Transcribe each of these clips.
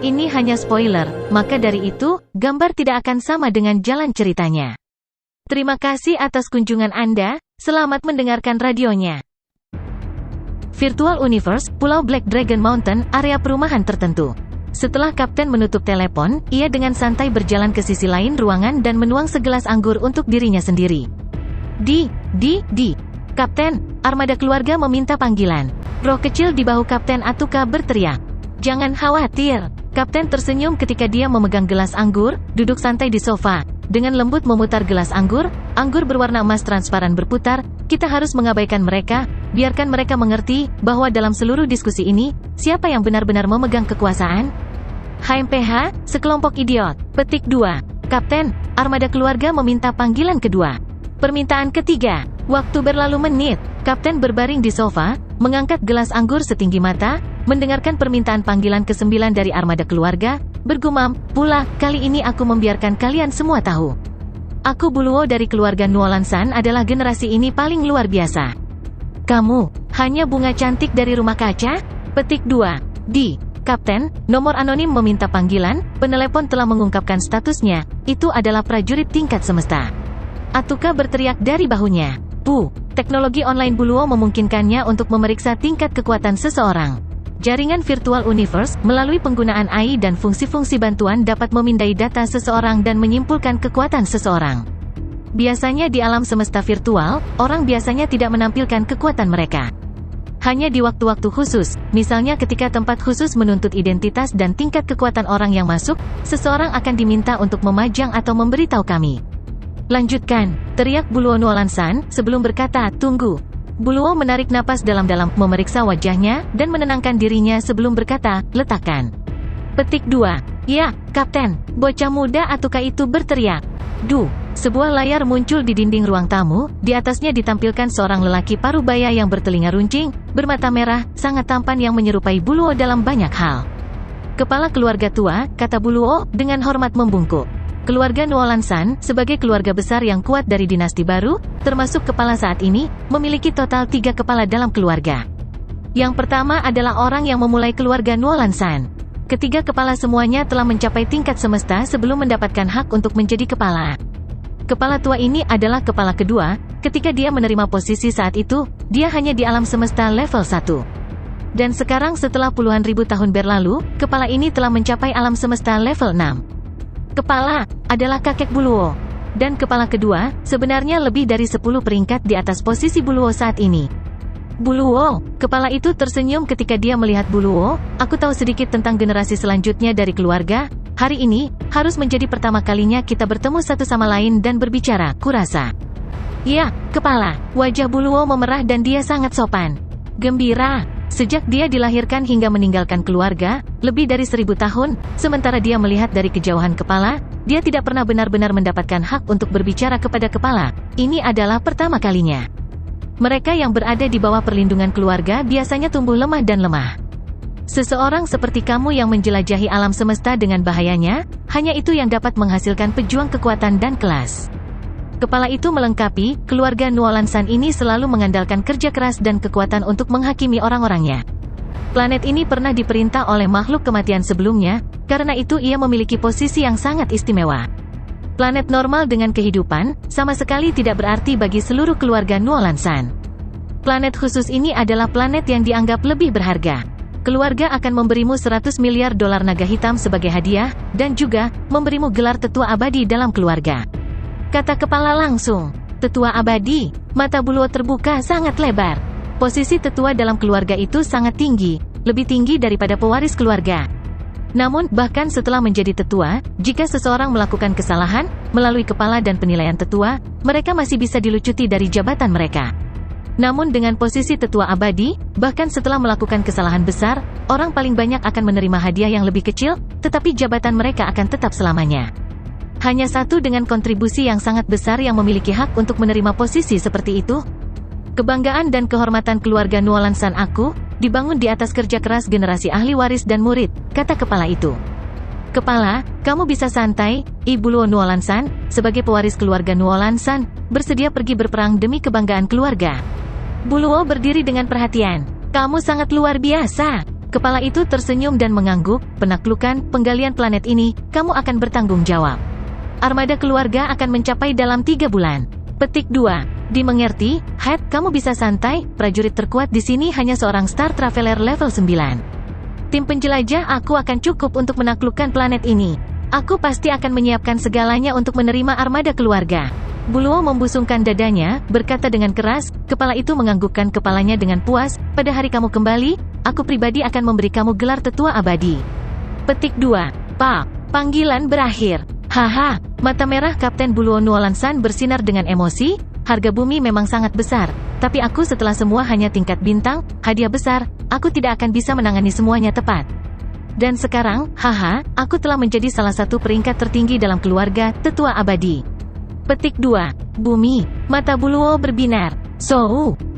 Ini hanya spoiler, maka dari itu, gambar tidak akan sama dengan jalan ceritanya. Terima kasih atas kunjungan Anda, selamat mendengarkan radionya. Virtual Universe, Pulau Black Dragon Mountain, area perumahan tertentu. Setelah Kapten menutup telepon, ia dengan santai berjalan ke sisi lain ruangan dan menuang segelas anggur untuk dirinya sendiri. Kapten, armada keluarga meminta panggilan. Roh kecil di bahu Kapten Atuka berteriak. Jangan khawatir. Kapten tersenyum ketika dia memegang gelas anggur, duduk santai di sofa. Dengan lembut memutar gelas anggur berwarna emas transparan berputar. Kita harus mengabaikan mereka, biarkan mereka mengerti, bahwa dalam seluruh diskusi ini, siapa yang benar-benar memegang kekuasaan? HMPH, sekelompok idiot. Petik 2. Kapten, armada keluarga meminta panggilan kedua. Permintaan ketiga. Waktu berlalu menit. Kapten berbaring di sofa, mengangkat gelas anggur setinggi mata, mendengarkan permintaan panggilan ke-9 dari armada keluarga, bergumam, pula, kali ini aku membiarkan kalian semua tahu. Aku Buluo dari keluarga Nuolansan adalah generasi ini paling luar biasa. Kamu, hanya bunga cantik dari rumah kaca? Petik 2. Kapten, nomor anonim meminta panggilan, penelepon telah mengungkapkan statusnya, itu adalah prajurit tingkat semesta. Atuka berteriak dari bahunya. Teknologi online Buluo memungkinkannya untuk memeriksa tingkat kekuatan seseorang. Jaringan Virtual Universe, melalui penggunaan AI dan fungsi-fungsi bantuan dapat memindai data seseorang dan menyimpulkan kekuatan seseorang. Biasanya di alam semesta virtual, orang biasanya tidak menampilkan kekuatan mereka. Hanya di waktu-waktu khusus, misalnya ketika tempat khusus menuntut identitas dan tingkat kekuatan orang yang masuk, seseorang akan diminta untuk memajang atau memberitahu kami. Lanjutkan, teriak Buluo Nuolansan, sebelum berkata, tunggu. Buluo menarik napas dalam-dalam, memeriksa wajahnya, dan menenangkan dirinya sebelum berkata, letakkan. Petik 2. Ya, Kapten, bocah muda Atuka itu berteriak. Sebuah layar muncul di dinding ruang tamu, di atasnya ditampilkan seorang lelaki parubaya yang bertelinga runcing, bermata merah, sangat tampan yang menyerupai Buluo dalam banyak hal. Kepala keluarga tua, kata Buluo, dengan hormat membungkuk. Keluarga Nuolansan, sebagai keluarga besar yang kuat dari dinasti baru, termasuk kepala saat ini, memiliki total 3 kepala dalam keluarga. Yang pertama adalah orang yang memulai keluarga Nuolansan. Ketiga kepala semuanya telah mencapai tingkat semesta sebelum mendapatkan hak untuk menjadi kepala. Kepala tua ini adalah kepala kedua, ketika dia menerima posisi saat itu, dia hanya di alam semesta level 1. Dan sekarang setelah puluhan ribu tahun berlalu, kepala ini telah mencapai alam semesta level 6. Kepala adalah kakek Buluo. Dan kepala kedua, sebenarnya lebih dari 10 peringkat di atas posisi Buluo saat ini. Buluo, kepala itu tersenyum ketika dia melihat Buluo, aku tahu sedikit tentang generasi selanjutnya dari keluarga, hari ini, harus menjadi pertama kalinya kita bertemu satu sama lain dan berbicara, kurasa. Ya, kepala, wajah Buluo memerah dan dia sangat sopan. Gembira. Sejak dia dilahirkan hingga meninggalkan keluarga, lebih dari 1000 tahun, sementara dia melihat dari kejauhan kepala, dia tidak pernah benar-benar mendapatkan hak untuk berbicara kepada kepala. Ini adalah pertama kalinya. Mereka yang berada di bawah perlindungan keluarga biasanya tumbuh lemah dan lemah. Seseorang seperti kamu yang menjelajahi alam semesta dengan bahayanya, hanya itu yang dapat menghasilkan pejuang kekuatan dan kelas. Kepala itu melengkapi, keluarga Nuolansan ini selalu mengandalkan kerja keras dan kekuatan untuk menghakimi orang-orangnya. Planet ini pernah diperintah oleh makhluk kematian sebelumnya, karena itu ia memiliki posisi yang sangat istimewa. Planet normal dengan kehidupan, sama sekali tidak berarti bagi seluruh keluarga Nuolansan. Planet khusus ini adalah planet yang dianggap lebih berharga. Keluarga akan memberimu 100 miliar dolar naga hitam sebagai hadiah, dan juga, memberimu gelar tetua abadi dalam keluarga. Kata kepala langsung. Tetua abadi. Mata Buluo terbuka sangat lebar. Posisi tetua dalam keluarga itu sangat tinggi, lebih tinggi daripada pewaris keluarga. Namun, bahkan setelah menjadi tetua, jika seseorang melakukan kesalahan, melalui kepala dan penilaian tetua, mereka masih bisa dilucuti dari jabatan mereka. Namun dengan posisi tetua abadi, bahkan setelah melakukan kesalahan besar, orang paling banyak akan menerima hadiah yang lebih kecil, tetapi jabatan mereka akan tetap selamanya. Hanya satu dengan kontribusi yang sangat besar yang memiliki hak untuk menerima posisi seperti itu. Kebanggaan dan kehormatan keluarga Nuolansan aku, dibangun di atas kerja keras generasi ahli waris dan murid, kata kepala itu. Kepala, kamu bisa santai, Buluo Nuolansan, sebagai pewaris keluarga Nuolansan, bersedia pergi berperang demi kebanggaan keluarga. Buluo berdiri dengan perhatian. Kamu sangat luar biasa. Kepala itu tersenyum dan mengangguk, penaklukan, penggalian planet ini, kamu akan bertanggung jawab. Armada keluarga akan mencapai dalam 3 bulan. Petik 2. Dimengerti, Head, kamu bisa santai, prajurit terkuat di sini hanya seorang Star Traveler level 9. Tim penjelajah aku akan cukup untuk menaklukkan planet ini. Aku pasti akan menyiapkan segalanya untuk menerima armada keluarga. Buluo membusungkan dadanya, berkata dengan keras, kepala itu menganggukkan kepalanya dengan puas, pada hari kamu kembali, aku pribadi akan memberi kamu gelar tetua abadi. Petik 2. Pak, panggilan berakhir. Haha, mata merah Kapten Buluo Nuolansan bersinar dengan emosi, harga bumi memang sangat besar, tapi aku setelah semua hanya tingkat bintang, hadiah besar, aku tidak akan bisa menangani semuanya tepat. Dan sekarang, haha, aku telah menjadi salah satu peringkat tertinggi dalam keluarga tetua abadi. Petik 2. Bumi, mata Buluo berbinar.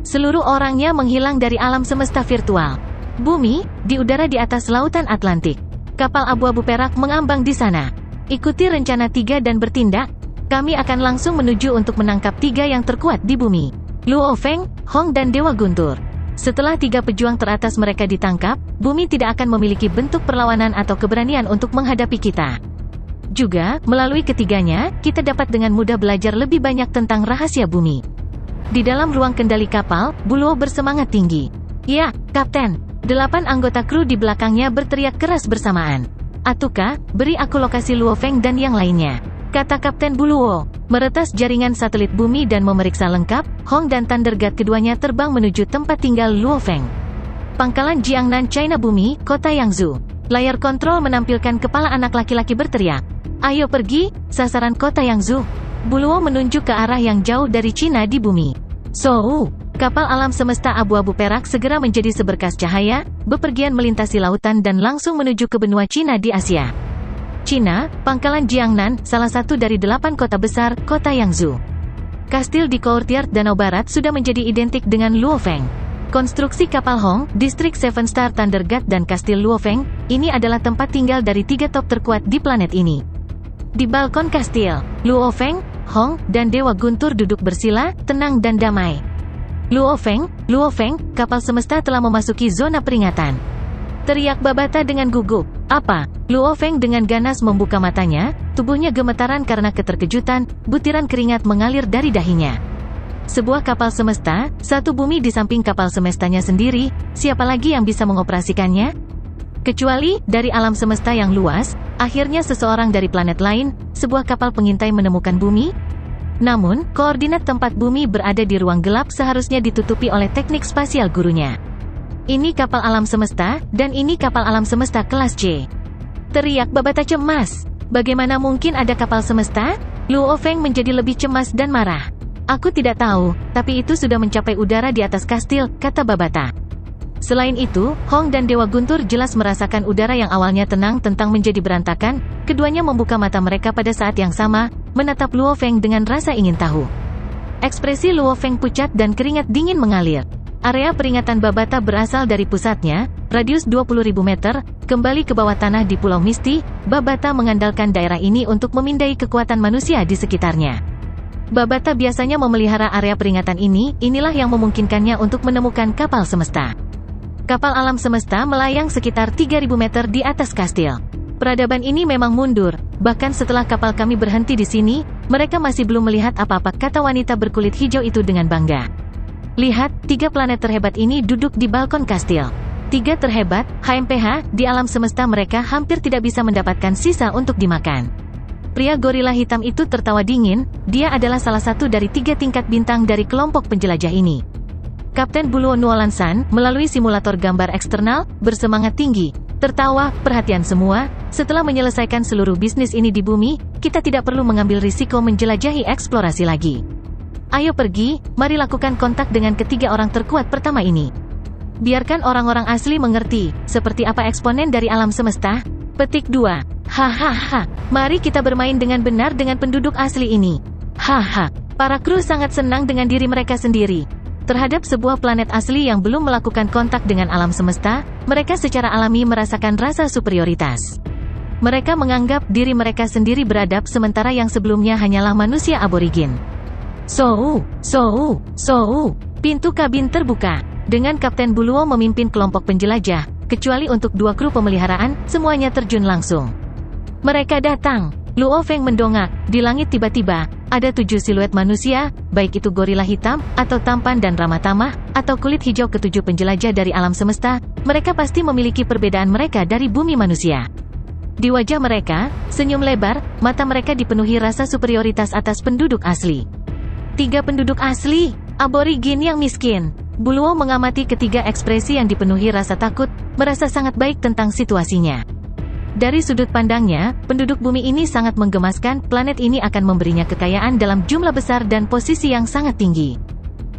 Seluruh orangnya menghilang dari alam semesta virtual. Bumi, di udara di atas lautan Atlantik. Kapal abu-abu perak mengambang di sana. Ikuti rencana 3 dan bertindak. Kami akan langsung menuju untuk menangkap 3 yang terkuat di bumi. Luo Feng, Hong dan Dewa Guntur. Setelah 3 pejuang teratas mereka ditangkap, bumi tidak akan memiliki bentuk perlawanan atau keberanian untuk menghadapi kita. Juga, melalui ketiganya, kita dapat dengan mudah belajar lebih banyak tentang rahasia bumi. Di dalam ruang kendali kapal, Buluo bersemangat tinggi. Ya, Kapten. 8 anggota kru di belakangnya berteriak keras bersamaan. Atuka, beri aku lokasi Luo Feng dan yang lainnya, kata Kapten Buluo. Meretas jaringan satelit bumi dan memeriksa lengkap, Hong dan Thunder God keduanya terbang menuju tempat tinggal Luo Feng. Pangkalan Jiangnan China Bumi, Kota Yangzhou. Layar kontrol menampilkan kepala anak laki-laki berteriak. Ayo pergi, sasaran Kota Yangzhou. Buluo menunjuk ke arah yang jauh dari Cina di bumi. Kapal alam semesta abu-abu perak segera menjadi seberkas cahaya, bepergian melintasi lautan dan langsung menuju ke benua Cina di Asia. Cina, pangkalan Jiangnan, salah satu dari 8 kota besar, Kota Yangzhou. Kastil di Courtyard Danau Barat sudah menjadi identik dengan Luo Feng. Konstruksi kapal Hong, distrik 7 Star Thunder God dan Kastil Luo Feng, ini adalah tempat tinggal dari 3 top terkuat di planet ini. Di balkon kastil, Luo Feng, Hong, dan Dewa Guntur duduk bersila, tenang dan damai. Luo Feng, kapal semesta telah memasuki zona peringatan. Teriak Babata dengan gugup. Apa? Luo Feng dengan ganas membuka matanya, tubuhnya gemetaran karena keterkejutan, butiran keringat mengalir dari dahinya. Sebuah kapal semesta, satu bumi di samping kapal semestanya sendiri, siapa lagi yang bisa mengoperasikannya? Kecuali, dari alam semesta yang luas, akhirnya seseorang dari planet lain, sebuah kapal pengintai menemukan bumi? Namun, koordinat tempat bumi berada di ruang gelap seharusnya ditutupi oleh teknik spasial gurunya. Ini kapal alam semesta, dan ini kapal alam semesta kelas C. Teriak Babata cemas. Bagaimana mungkin ada kapal semesta? Luo Feng menjadi lebih cemas dan marah. Aku tidak tahu, tapi itu sudah mencapai udara di atas kastil, kata Babata. Selain itu, Hong dan Dewa Guntur jelas merasakan udara yang awalnya tenang tentang menjadi berantakan, keduanya membuka mata mereka pada saat yang sama, menatap Luo Feng dengan rasa ingin tahu. Ekspresi Luo Feng pucat dan keringat dingin mengalir. Area peringatan Babata berasal dari pusatnya, radius 20.000 meter, kembali ke bawah tanah di Pulau Misti. Babata mengandalkan daerah ini untuk memindai kekuatan manusia di sekitarnya. Babata biasanya memelihara area peringatan ini, inilah yang memungkinkannya untuk menemukan kapal semesta. Kapal alam semesta melayang sekitar 3.000 meter di atas kastil. Peradaban ini memang mundur, bahkan setelah kapal kami berhenti di sini, mereka masih belum melihat apa-apa, kata wanita berkulit hijau itu dengan bangga. Lihat, 3 planet terhebat ini duduk di balkon kastil. 3 terhebat, HMPH, di alam semesta mereka hampir tidak bisa mendapatkan sisa untuk dimakan. Pria gorila hitam itu tertawa dingin, dia adalah salah satu dari 3 tingkat bintang dari kelompok penjelajah ini. Kapten Buluo Nuolansan, melalui simulator gambar eksternal, bersemangat tinggi. Tertawa, perhatian semua, setelah menyelesaikan seluruh bisnis ini di bumi, kita tidak perlu mengambil risiko menjelajahi eksplorasi lagi. Ayo pergi, mari lakukan kontak dengan ketiga orang terkuat pertama ini. Biarkan orang-orang asli mengerti, seperti apa eksponen dari alam semesta. Petik 2. Hahaha, mari kita bermain dengan benar dengan penduduk asli ini. Haha, para kru sangat senang dengan diri mereka sendiri. Terhadap sebuah planet asli yang belum melakukan kontak dengan alam semesta, mereka secara alami merasakan rasa superioritas. Mereka menganggap diri mereka sendiri beradab sementara yang sebelumnya hanyalah manusia aborigin. Pintu kabin terbuka. Dengan Kapten Buluo memimpin kelompok penjelajah, kecuali untuk 2 kru pemeliharaan, semuanya terjun langsung. Mereka datang. Luo Feng mendongak. Di langit tiba-tiba, ada 7 siluet manusia, baik itu gorila hitam, atau tampan dan ramah tamah, atau kulit hijau. Ke-7 penjelajah dari alam semesta, mereka pasti memiliki perbedaan mereka dari bumi manusia. Di wajah mereka, senyum lebar, mata mereka dipenuhi rasa superioritas atas penduduk asli. 3 penduduk asli, aborigin yang miskin. Buluo mengamati ketiga ekspresi yang dipenuhi rasa takut, merasa sangat baik tentang situasinya. Dari sudut pandangnya, penduduk bumi ini sangat menggemaskan, planet ini akan memberinya kekayaan dalam jumlah besar dan posisi yang sangat tinggi.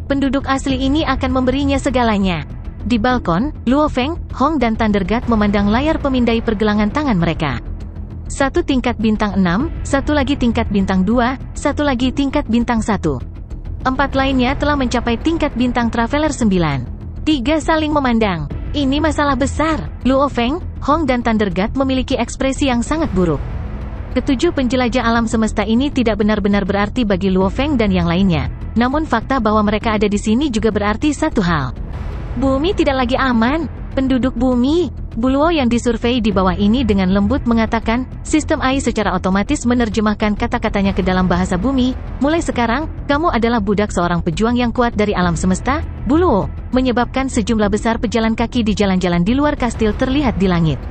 Penduduk asli ini akan memberinya segalanya. Di balkon, Luo Feng, Hong dan Thunder God memandang layar pemindai pergelangan tangan mereka. 1 tingkat bintang 6, 1 lagi tingkat bintang 2, 1 lagi tingkat bintang 1. 4 lainnya telah mencapai tingkat bintang Traveler 9. 3 saling memandang. Ini masalah besar. Luo Feng, Hong dan Thunder God memiliki ekspresi yang sangat buruk. Ke-7 penjelajah alam semesta ini tidak benar-benar berarti bagi Luo Feng dan yang lainnya. Namun fakta bahwa mereka ada di sini juga berarti satu hal. Bumi tidak lagi aman. Penduduk bumi. Buluo yang disurvei di bawah ini dengan lembut mengatakan, sistem AI secara otomatis menerjemahkan kata-katanya ke dalam bahasa bumi. Mulai sekarang, kamu adalah budak seorang pejuang yang kuat dari alam semesta, Buluo, menyebabkan sejumlah besar pejalan kaki di jalan-jalan di luar kastil terlihat di langit.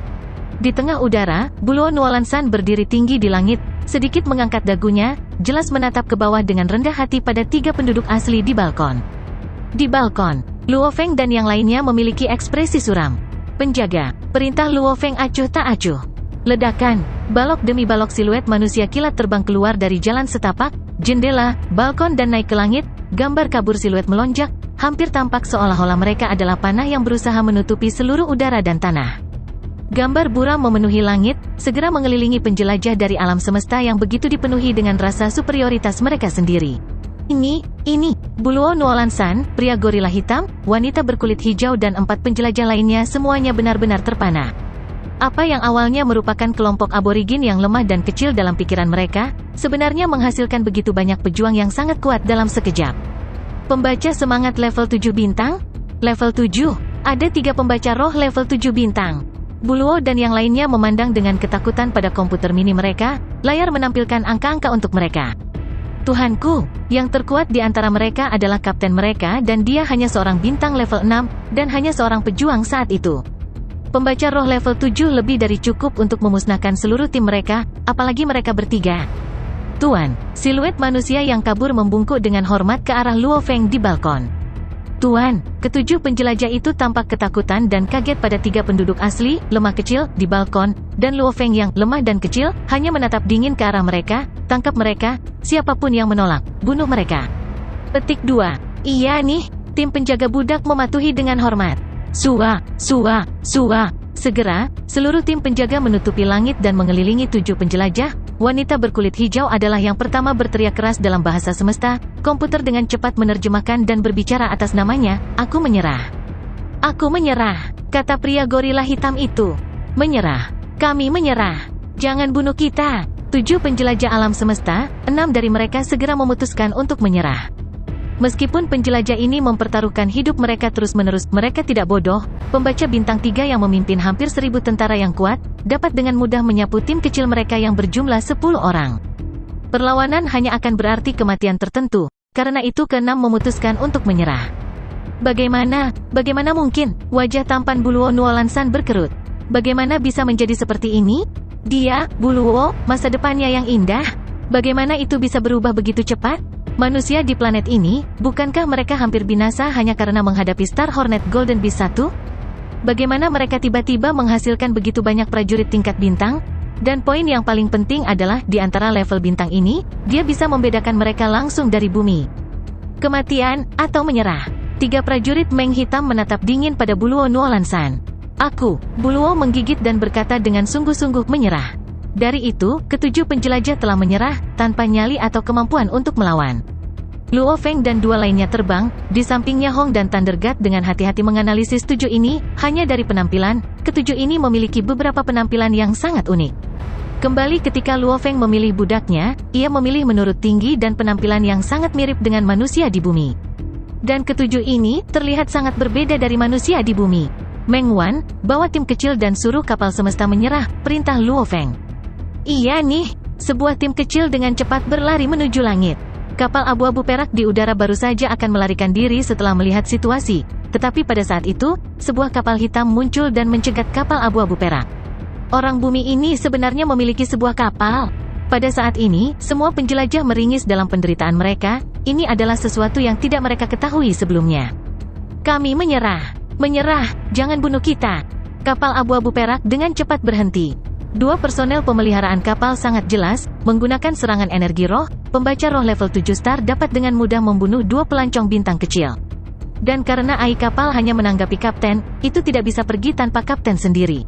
Di tengah udara, Buluo Nuolansan berdiri tinggi di langit, sedikit mengangkat dagunya, jelas menatap ke bawah dengan rendah hati pada 3 penduduk asli di balkon. Di balkon, Luo Feng dan yang lainnya memiliki ekspresi suram. Penjaga, perintah Luo Feng acuh tak acuh. Ledakan, balok demi balok siluet manusia kilat terbang keluar dari jalan setapak, jendela, balkon dan naik ke langit, gambar kabur siluet melonjak, hampir tampak seolah-olah mereka adalah panah yang berusaha menutupi seluruh udara dan tanah. Gambar buram memenuhi langit, segera mengelilingi penjelajah dari alam semesta yang begitu dipenuhi dengan rasa superioritas mereka sendiri. Ini, Buluo Nuolansan, pria gorila hitam, wanita berkulit hijau dan 4 penjelajah lainnya semuanya benar-benar terpana. Apa yang awalnya merupakan kelompok aborigin yang lemah dan kecil dalam pikiran mereka, sebenarnya menghasilkan begitu banyak pejuang yang sangat kuat dalam sekejap. Pembaca semangat level 7 bintang? Level 7, ada 3 pembaca roh level 7 bintang. Buluo dan yang lainnya memandang dengan ketakutan pada komputer mini mereka, layar menampilkan angka-angka untuk mereka. Tuhanku, yang terkuat di antara mereka adalah kapten mereka dan dia hanya seorang bintang level 6, dan hanya seorang pejuang saat itu. Pembaca roh level 7 lebih dari cukup untuk memusnahkan seluruh tim mereka, apalagi mereka bertiga. Tuan, siluet manusia yang kabur membungkuk dengan hormat ke arah Luo Feng di balkon. Tuan, ke-7 penjelajah itu tampak ketakutan dan kaget pada 3 penduduk asli, lemah kecil, di balkon, dan Luo Feng yang lemah dan kecil, hanya menatap dingin ke arah mereka, tangkap mereka, siapapun yang menolak, bunuh mereka. Petik 2. Iya nih, tim penjaga budak mematuhi dengan hormat. Sua. Segera, seluruh tim penjaga menutupi langit dan mengelilingi 7 penjelajah. Wanita berkulit hijau adalah yang pertama berteriak keras dalam bahasa semesta. Komputer dengan cepat menerjemahkan dan berbicara atas namanya. Aku menyerah. Aku menyerah, kata pria gorila hitam itu. Menyerah. Kami menyerah. Jangan bunuh kita. 7 penjelajah alam semesta, 6 dari mereka segera memutuskan untuk menyerah. Meskipun penjelajah ini mempertaruhkan hidup mereka terus-menerus, mereka tidak bodoh. Pembaca bintang 3 yang memimpin hampir 1000 tentara yang kuat, dapat dengan mudah menyapu tim kecil mereka yang berjumlah 10 orang. Perlawanan hanya akan berarti kematian tertentu, karena itu ke-6 memutuskan untuk menyerah. Bagaimana mungkin? Wajah tampan Buluo Nuolansan berkerut. Bagaimana bisa menjadi seperti ini? Dia, Buluo, masa depannya yang indah. Bagaimana itu bisa berubah begitu cepat? Manusia di planet ini, bukankah mereka hampir binasa hanya karena menghadapi Star Hornet Golden Beast 1? Bagaimana mereka tiba-tiba menghasilkan begitu banyak prajurit tingkat bintang? Dan poin yang paling penting adalah, di antara level bintang ini, dia bisa membedakan mereka langsung dari bumi. Kematian, atau menyerah. 3 prajurit Meng hitam menatap dingin pada Buluo Nuolansan. Buluo menggigit dan berkata dengan sungguh-sungguh menyerah. Dari itu, ke-7 penjelajah telah menyerah, tanpa nyali atau kemampuan untuk melawan. Luo Feng dan 2 lainnya terbang, di sampingnya Hong dan Thunder God dengan hati-hati menganalisis 7 ini. Hanya dari penampilan, ke-7 ini memiliki beberapa penampilan yang sangat unik. Kembali ketika Luo Feng memilih budaknya, ia memilih menurut tinggi dan penampilan yang sangat mirip dengan manusia di bumi. Dan ke-7 ini, terlihat sangat berbeda dari manusia di bumi. Meng Wan, bawa tim kecil dan suruh kapal semesta menyerah, perintah Luo Feng. Iya nih, sebuah tim kecil dengan cepat berlari menuju langit. Kapal abu-abu perak di udara baru saja akan melarikan diri setelah melihat situasi, tetapi pada saat itu, sebuah kapal hitam muncul dan mencegat kapal abu-abu perak. Orang bumi ini sebenarnya memiliki sebuah kapal. Pada saat ini, semua penjelajah meringis dalam penderitaan mereka. Ini adalah sesuatu yang tidak mereka ketahui sebelumnya. Kami menyerah. Menyerah, jangan bunuh kita. Kapal abu-abu perak dengan cepat berhenti. Dua personel pemeliharaan kapal sangat jelas, menggunakan serangan energi roh, pembaca roh level 7 star dapat dengan mudah membunuh dua pelancong bintang kecil. Dan karena AI kapal hanya menanggapi kapten, itu tidak bisa pergi tanpa kapten sendiri.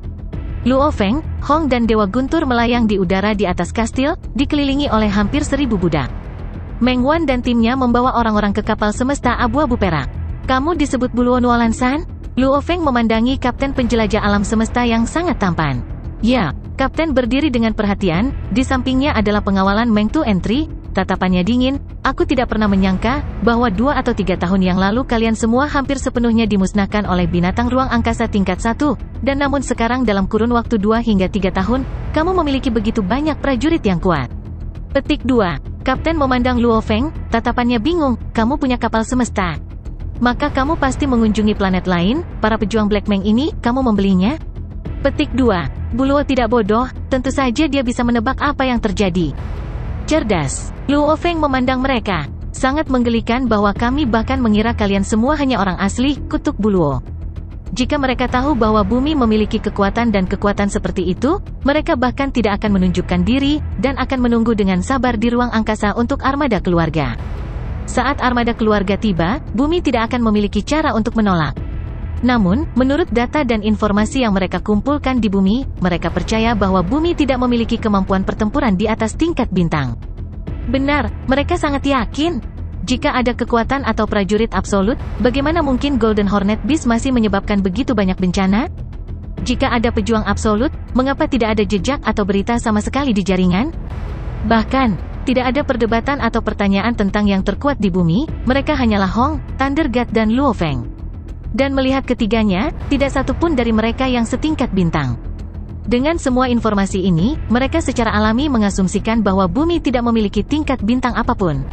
Luo Feng, Hong dan Dewa Guntur melayang di udara di atas kastil, dikelilingi oleh hampir 1000 budak. Meng Wan dan timnya membawa orang-orang ke kapal semesta abu-abu perak. Kamu disebut Buluo Nuolansan? Luo Feng memandangi kapten penjelajah alam semesta yang sangat tampan. Ya, kapten berdiri dengan perhatian, di sampingnya adalah pengawalan Meng Tu Entry, tatapannya dingin. Aku tidak pernah menyangka, bahwa 2 atau 3 tahun yang lalu kalian semua hampir sepenuhnya dimusnahkan oleh binatang ruang angkasa tingkat 1, dan namun sekarang dalam kurun waktu 2 hingga 3 tahun, kamu memiliki begitu banyak prajurit yang kuat. Petik 2. Kapten memandang Luo Feng, tatapannya bingung, kamu punya kapal semesta. Maka kamu pasti mengunjungi planet lain, para pejuang Black Meng ini, kamu membelinya? Petik 2. Buluo tidak bodoh, tentu saja dia bisa menebak apa yang terjadi. Cerdas. Luo Feng memandang mereka. Sangat menggelikan bahwa kami bahkan mengira kalian semua hanya orang asli, kutuk Buluo. Jika mereka tahu bahwa bumi memiliki kekuatan dan kekuatan seperti itu, mereka bahkan tidak akan menunjukkan diri, dan akan menunggu dengan sabar di ruang angkasa untuk armada keluarga. Saat armada keluarga tiba, bumi tidak akan memiliki cara untuk menolak. Namun, menurut data dan informasi yang mereka kumpulkan di bumi, mereka percaya bahwa bumi tidak memiliki kemampuan pertempuran di atas tingkat bintang. Benar, mereka sangat yakin. Jika ada kekuatan atau prajurit absolut, bagaimana mungkin Golden Hornet Beast masih menyebabkan begitu banyak bencana? Jika ada pejuang absolut, mengapa tidak ada jejak atau berita sama sekali di jaringan? Bahkan, tidak ada perdebatan atau pertanyaan tentang yang terkuat di bumi, mereka hanyalah Hong, Thunder God dan Luo Feng. Dan melihat ketiganya, tidak satu pun dari mereka yang setingkat bintang. Dengan semua informasi ini, mereka secara alami mengasumsikan bahwa bumi tidak memiliki tingkat bintang apapun.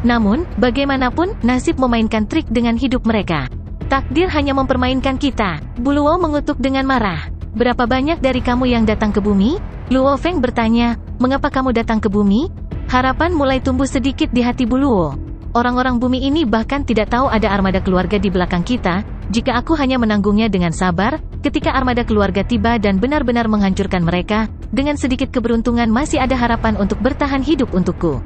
Namun, bagaimanapun, nasib memainkan trik dengan hidup mereka. Takdir hanya mempermainkan kita. Buluo mengutuk dengan marah. Berapa banyak dari kamu yang datang ke bumi? Luo Feng bertanya, mengapa kamu datang ke bumi? Harapan mulai tumbuh sedikit di hati Buluo. Orang-orang bumi ini bahkan tidak tahu ada armada keluarga di belakang kita. Jika aku hanya menanggungnya dengan sabar, ketika armada keluarga tiba dan benar-benar menghancurkan mereka, dengan sedikit keberuntungan masih ada harapan untuk bertahan hidup untukku.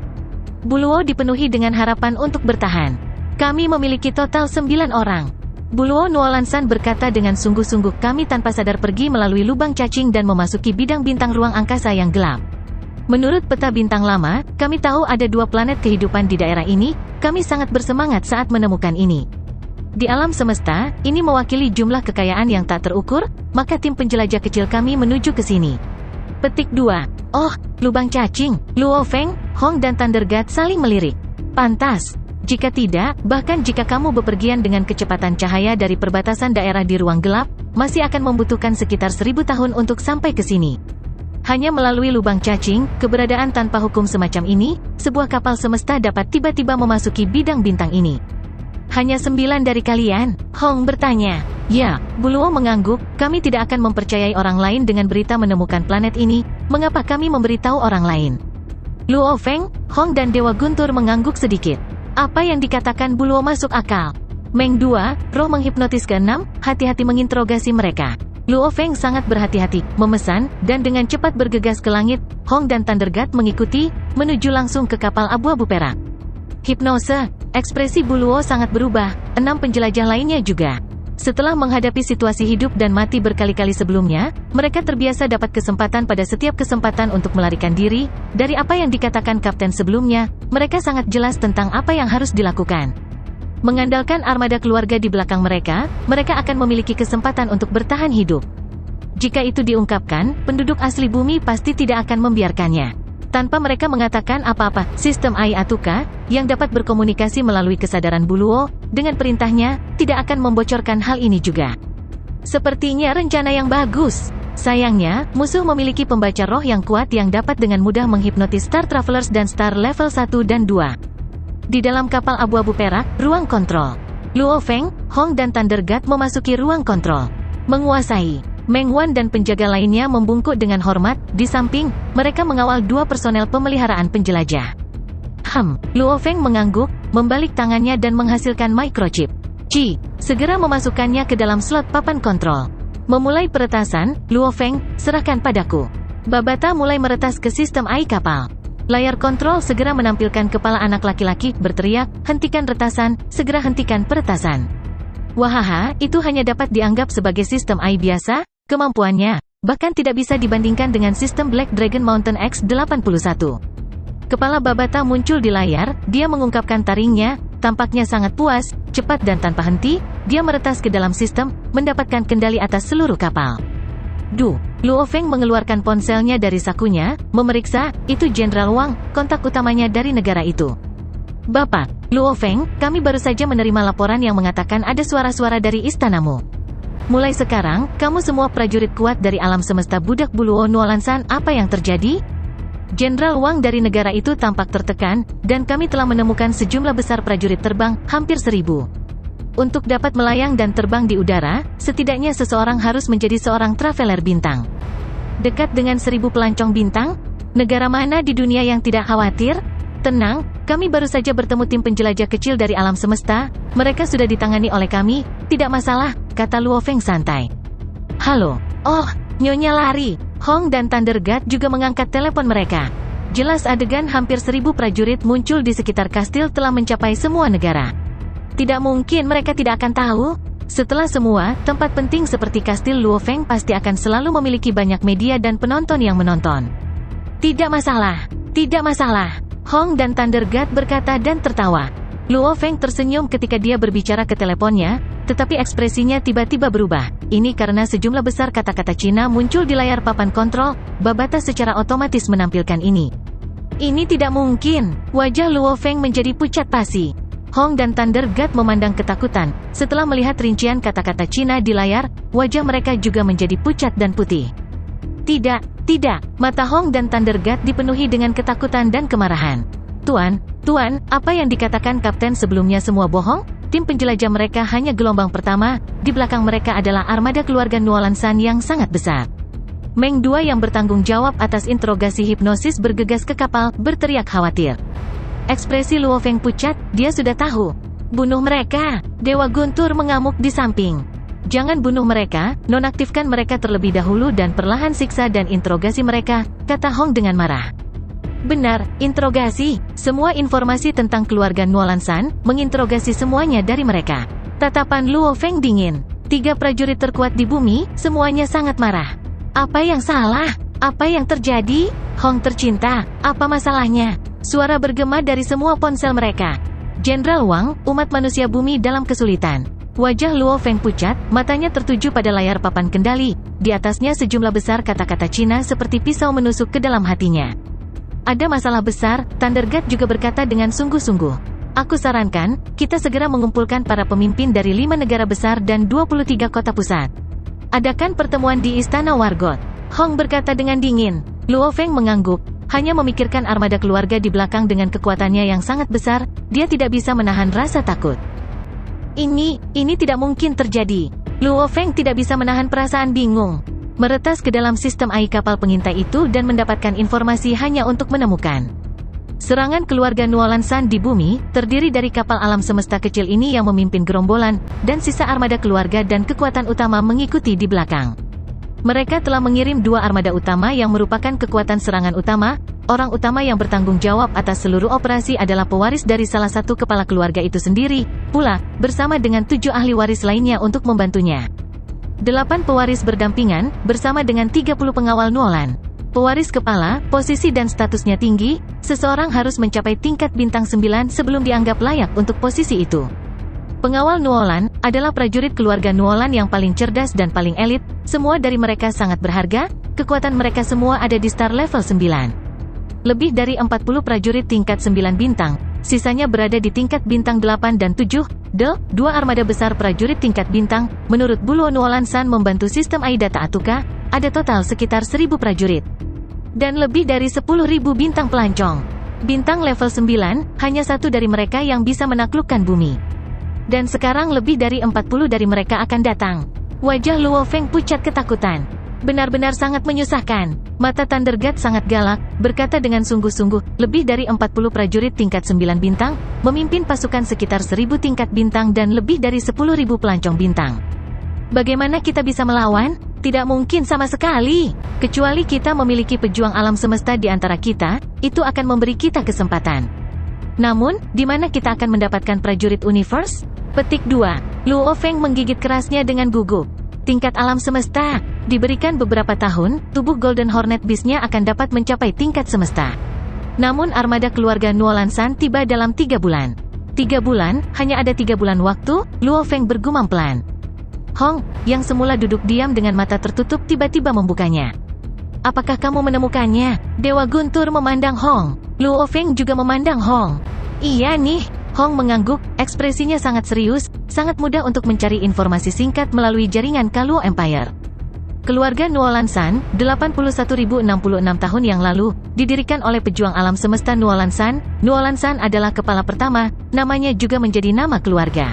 Buluo dipenuhi dengan harapan untuk bertahan. Kami memiliki total 9 orang. Buluo Nuolansan berkata dengan sungguh-sungguh, kami tanpa sadar pergi melalui lubang cacing dan memasuki bidang bintang ruang angkasa yang gelap. Menurut peta bintang lama, kami tahu ada 2 planet kehidupan di daerah ini. Kami sangat bersemangat saat menemukan ini. Di alam semesta, ini mewakili jumlah kekayaan yang tak terukur, maka tim penjelajah kecil kami menuju ke sini. Petik 2. Oh, lubang cacing. Luo Feng, Hong dan Thunder God saling melirik. Pantas. Jika tidak, bahkan jika kamu bepergian dengan kecepatan cahaya dari perbatasan daerah di ruang gelap, masih akan membutuhkan sekitar 1000 tahun untuk sampai ke sini. Hanya melalui lubang cacing, keberadaan tanpa hukum semacam ini, sebuah kapal semesta dapat tiba-tiba memasuki bidang bintang ini. Hanya 9 dari kalian? Hong bertanya. Ya, Buluo mengangguk, kami tidak akan mempercayai orang lain dengan berita menemukan planet ini, mengapa kami memberitahu orang lain? Luo Feng, Hong dan Dewa Guntur mengangguk sedikit. Apa yang dikatakan Buluo masuk akal. Meng 2, roh menghipnotis ke-6, hati-hati menginterogasi mereka. Luo Feng sangat berhati-hati, memesan, dan dengan cepat bergegas ke langit. Hong dan Thunder God mengikuti, menuju langsung ke kapal abu-abu perak. Hipnose, ekspresi Buluo sangat berubah, 6 penjelajah lainnya juga. Setelah menghadapi situasi hidup dan mati berkali-kali sebelumnya, mereka terbiasa dapat kesempatan pada setiap kesempatan untuk melarikan diri. Dari apa yang dikatakan kapten sebelumnya, mereka sangat jelas tentang apa yang harus dilakukan. Mengandalkan armada keluarga di belakang mereka, mereka akan memiliki kesempatan untuk bertahan hidup. Jika itu diungkapkan, penduduk asli bumi pasti tidak akan membiarkannya. Tanpa mereka mengatakan apa-apa, sistem AI Atuka, yang dapat berkomunikasi melalui kesadaran Buluo, dengan perintahnya, tidak akan membocorkan hal ini juga. Sepertinya rencana yang bagus. Sayangnya, musuh memiliki pembaca roh yang kuat yang dapat dengan mudah menghipnotis Star Travelers dan Star level 1 dan 2. Di dalam kapal abu-abu perak, ruang kontrol. Luo Feng, Hong dan Thunder God memasuki ruang kontrol. Menguasai. Meng Wan dan penjaga lainnya membungkuk dengan hormat. Di samping, mereka mengawal 2 personel pemeliharaan penjelajah. Luo Feng mengangguk, membalik tangannya dan menghasilkan microchip. Segera memasukkannya ke dalam slot papan kontrol. Memulai peretasan, Luo Feng, serahkan padaku. Babata mulai meretas ke sistem AI kapal. Layar kontrol segera menampilkan kepala anak laki-laki, berteriak, hentikan retasan, segera hentikan peretasan. Wahaha, itu hanya dapat dianggap sebagai sistem AI biasa, kemampuannya, bahkan tidak bisa dibandingkan dengan sistem Black Dragon Mountain X-81. Kepala Babata muncul di layar, dia mengungkapkan taringnya, tampaknya sangat puas, cepat dan tanpa henti, dia meretas ke dalam sistem, mendapatkan kendali atas seluruh kapal. Luo Feng mengeluarkan ponselnya dari sakunya, memeriksa, itu Jenderal Wang, kontak utamanya dari negara itu. Bapak, Luo Feng, kami baru saja menerima laporan yang mengatakan ada suara-suara dari istanamu. Mulai sekarang, kamu semua prajurit kuat dari alam semesta budak Buluo Nuolansan, apa yang terjadi? Jenderal Wang dari negara itu tampak tertekan, dan kami telah menemukan sejumlah besar prajurit terbang, hampir 1000. Untuk dapat melayang dan terbang di udara, setidaknya seseorang harus menjadi seorang traveler bintang. Dekat dengan 1000 pelancong bintang? Negara mana di dunia yang tidak khawatir? Tenang, kami baru saja bertemu tim penjelajah kecil dari alam semesta, mereka sudah ditangani oleh kami, tidak masalah, kata Luo Feng santai. Halo, oh, Nyonya lari. Hong dan Thunder God juga mengangkat telepon mereka. Jelas adegan hampir 1000 prajurit muncul di sekitar kastil telah mencapai semua negara. Tidak mungkin mereka tidak akan tahu. Setelah semua, tempat penting seperti kastil Luo Feng pasti akan selalu memiliki banyak media dan penonton yang menonton. Tidak masalah, tidak masalah. Hong dan Thunder God berkata dan tertawa. Luo Feng tersenyum ketika dia berbicara ke teleponnya, tetapi ekspresinya tiba-tiba berubah. Ini karena sejumlah besar kata-kata Cina muncul di layar papan kontrol, Babata secara otomatis menampilkan ini. Ini tidak mungkin. Wajah Luo Feng menjadi pucat pasi. Hong dan Thunder God memandang ketakutan. Setelah melihat rincian kata-kata Cina di layar, wajah mereka juga menjadi pucat dan putih. Tidak, tidak. Mata Hong dan Thunder God dipenuhi dengan ketakutan dan kemarahan. Tuan, apa yang dikatakan Kapten sebelumnya semua bohong? Tim penjelajah mereka hanya gelombang pertama, di belakang mereka adalah armada keluarga Nuolansan yang sangat besar. Meng Dua yang bertanggung jawab atas interogasi hipnosis bergegas ke kapal, berteriak khawatir. Ekspresi Luo Feng pucat, dia sudah tahu. Bunuh mereka, Dewa Guntur mengamuk di samping. Jangan bunuh mereka, nonaktifkan mereka terlebih dahulu dan perlahan siksa dan interogasi mereka, kata Hong dengan marah. Benar, interogasi. Semua informasi tentang keluarga Nuolansan, menginterogasi semuanya dari mereka. Tatapan Luo Feng dingin. 3 prajurit terkuat di bumi, semuanya sangat marah. Apa yang salah? Apa yang terjadi? Hong tercinta, apa masalahnya? Suara bergema dari semua ponsel mereka. Jenderal Wang, umat manusia bumi dalam kesulitan. Wajah Luo Feng pucat, matanya tertuju pada layar papan kendali. Di atasnya sejumlah besar kata-kata Cina seperti pisau menusuk ke dalam hatinya. Ada masalah besar, Thunder God juga berkata dengan sungguh-sungguh. Aku sarankan, kita segera mengumpulkan para pemimpin dari 5 negara besar dan 23 kota pusat. Adakan pertemuan di Istana Wargot. Hong berkata dengan dingin. Luo Feng mengangguk. Hanya memikirkan armada keluarga di belakang dengan kekuatannya yang sangat besar, dia tidak bisa menahan rasa takut. Ini tidak mungkin terjadi. Luo Feng tidak bisa menahan perasaan bingung. Meretas ke dalam sistem AI kapal pengintai itu dan mendapatkan informasi hanya untuk menemukan. Serangan keluarga Nuolansan di bumi, terdiri dari kapal alam semesta kecil ini yang memimpin gerombolan, dan sisa armada keluarga dan kekuatan utama mengikuti di belakang. Mereka telah mengirim 2 armada utama yang merupakan kekuatan serangan utama. Orang utama yang bertanggung jawab atas seluruh operasi adalah pewaris dari salah satu kepala keluarga itu sendiri, pula, bersama dengan 7 ahli waris lainnya untuk membantunya. 8 pewaris berdampingan, bersama dengan 30 pengawal Nuolan. Pewaris kepala, posisi dan statusnya tinggi, seseorang harus mencapai tingkat bintang 9 sebelum dianggap layak untuk posisi itu. Pengawal Nuolan, adalah prajurit keluarga Nuolan yang paling cerdas dan paling elit, semua dari mereka sangat berharga, kekuatan mereka semua ada di star level 9. Lebih dari 40 prajurit tingkat 9 bintang, sisanya berada di tingkat bintang 8 dan 7. Dua armada besar prajurit tingkat bintang, menurut Bulo Nuolansan membantu sistem Aidata Atuka, ada total sekitar 1000 prajurit. Dan lebih dari 10.000 bintang pelancong. Bintang level 9, hanya satu dari mereka yang bisa menaklukkan bumi. Dan sekarang lebih dari 40 dari mereka akan datang. Wajah Luo Feng pucat ketakutan. Benar-benar sangat menyusahkan. Mata Thunder God sangat galak, berkata dengan sungguh-sungguh, lebih dari 40 prajurit tingkat 9 bintang, memimpin pasukan sekitar 1000 tingkat bintang dan lebih dari 10.000 pelancong bintang. Bagaimana kita bisa melawan? Tidak mungkin sama sekali. Kecuali kita memiliki pejuang alam semesta di antara kita, itu akan memberi kita kesempatan. Namun, di mana kita akan mendapatkan prajurit universe? Petik 2. Luo Feng menggigit kerasnya dengan gugup. Tingkat alam semesta. Diberikan beberapa tahun, tubuh Golden Hornet Beast-nya akan dapat mencapai tingkat semesta. Namun armada keluarga Nuolansan tiba dalam 3 bulan. 3 bulan, hanya ada 3 bulan waktu, Luo Feng bergumam pelan. Hong, yang semula duduk diam dengan mata tertutup tiba-tiba membukanya. Apakah kamu menemukannya? Dewa Guntur memandang Hong. Luo Feng juga memandang Hong. Iya nih. Hong mengangguk, ekspresinya sangat serius, sangat mudah untuk mencari informasi singkat melalui jaringan Kaluo Empire. Keluarga Nuolansan, 81.066 tahun yang lalu, didirikan oleh pejuang alam semesta Nuolansan. Nuolansan adalah kepala pertama, namanya juga menjadi nama keluarga.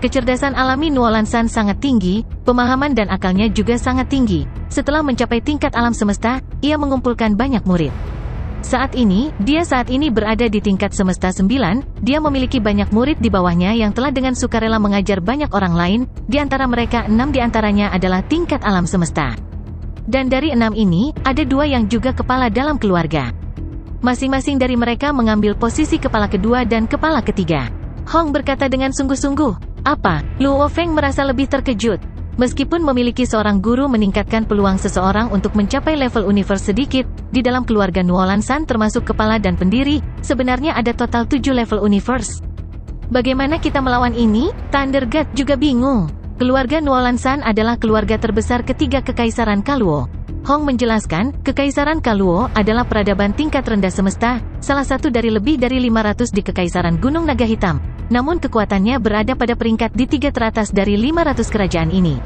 Kecerdasan alami Nuolansan sangat tinggi, pemahaman dan akalnya juga sangat tinggi. Setelah mencapai tingkat alam semesta, ia mengumpulkan banyak murid. Dia saat ini berada di tingkat semesta 9, dia memiliki banyak murid di bawahnya yang telah dengan sukarela mengajar banyak orang lain, di antara mereka 6 di antaranya adalah tingkat alam semesta. Dan dari 6 ini, ada 2 yang juga kepala dalam keluarga. Masing-masing dari mereka mengambil posisi kepala kedua dan kepala ketiga. Hong berkata dengan sungguh-sungguh. Apa? Luo Feng merasa lebih terkejut. Meskipun memiliki seorang guru meningkatkan peluang seseorang untuk mencapai level universe sedikit, di dalam keluarga Nuolansan termasuk kepala dan pendiri, sebenarnya ada total 7 level universe. Bagaimana kita melawan ini? Thunder God juga bingung. Keluarga Nuolansan adalah keluarga terbesar ketiga Kekaisaran Kaluo. Hong menjelaskan, Kekaisaran Kaluo adalah peradaban tingkat rendah semesta, salah satu dari lebih dari 500 di Kekaisaran Gunung Naga Hitam. Namun kekuatannya berada pada peringkat di 3 teratas dari 500 kerajaan ini.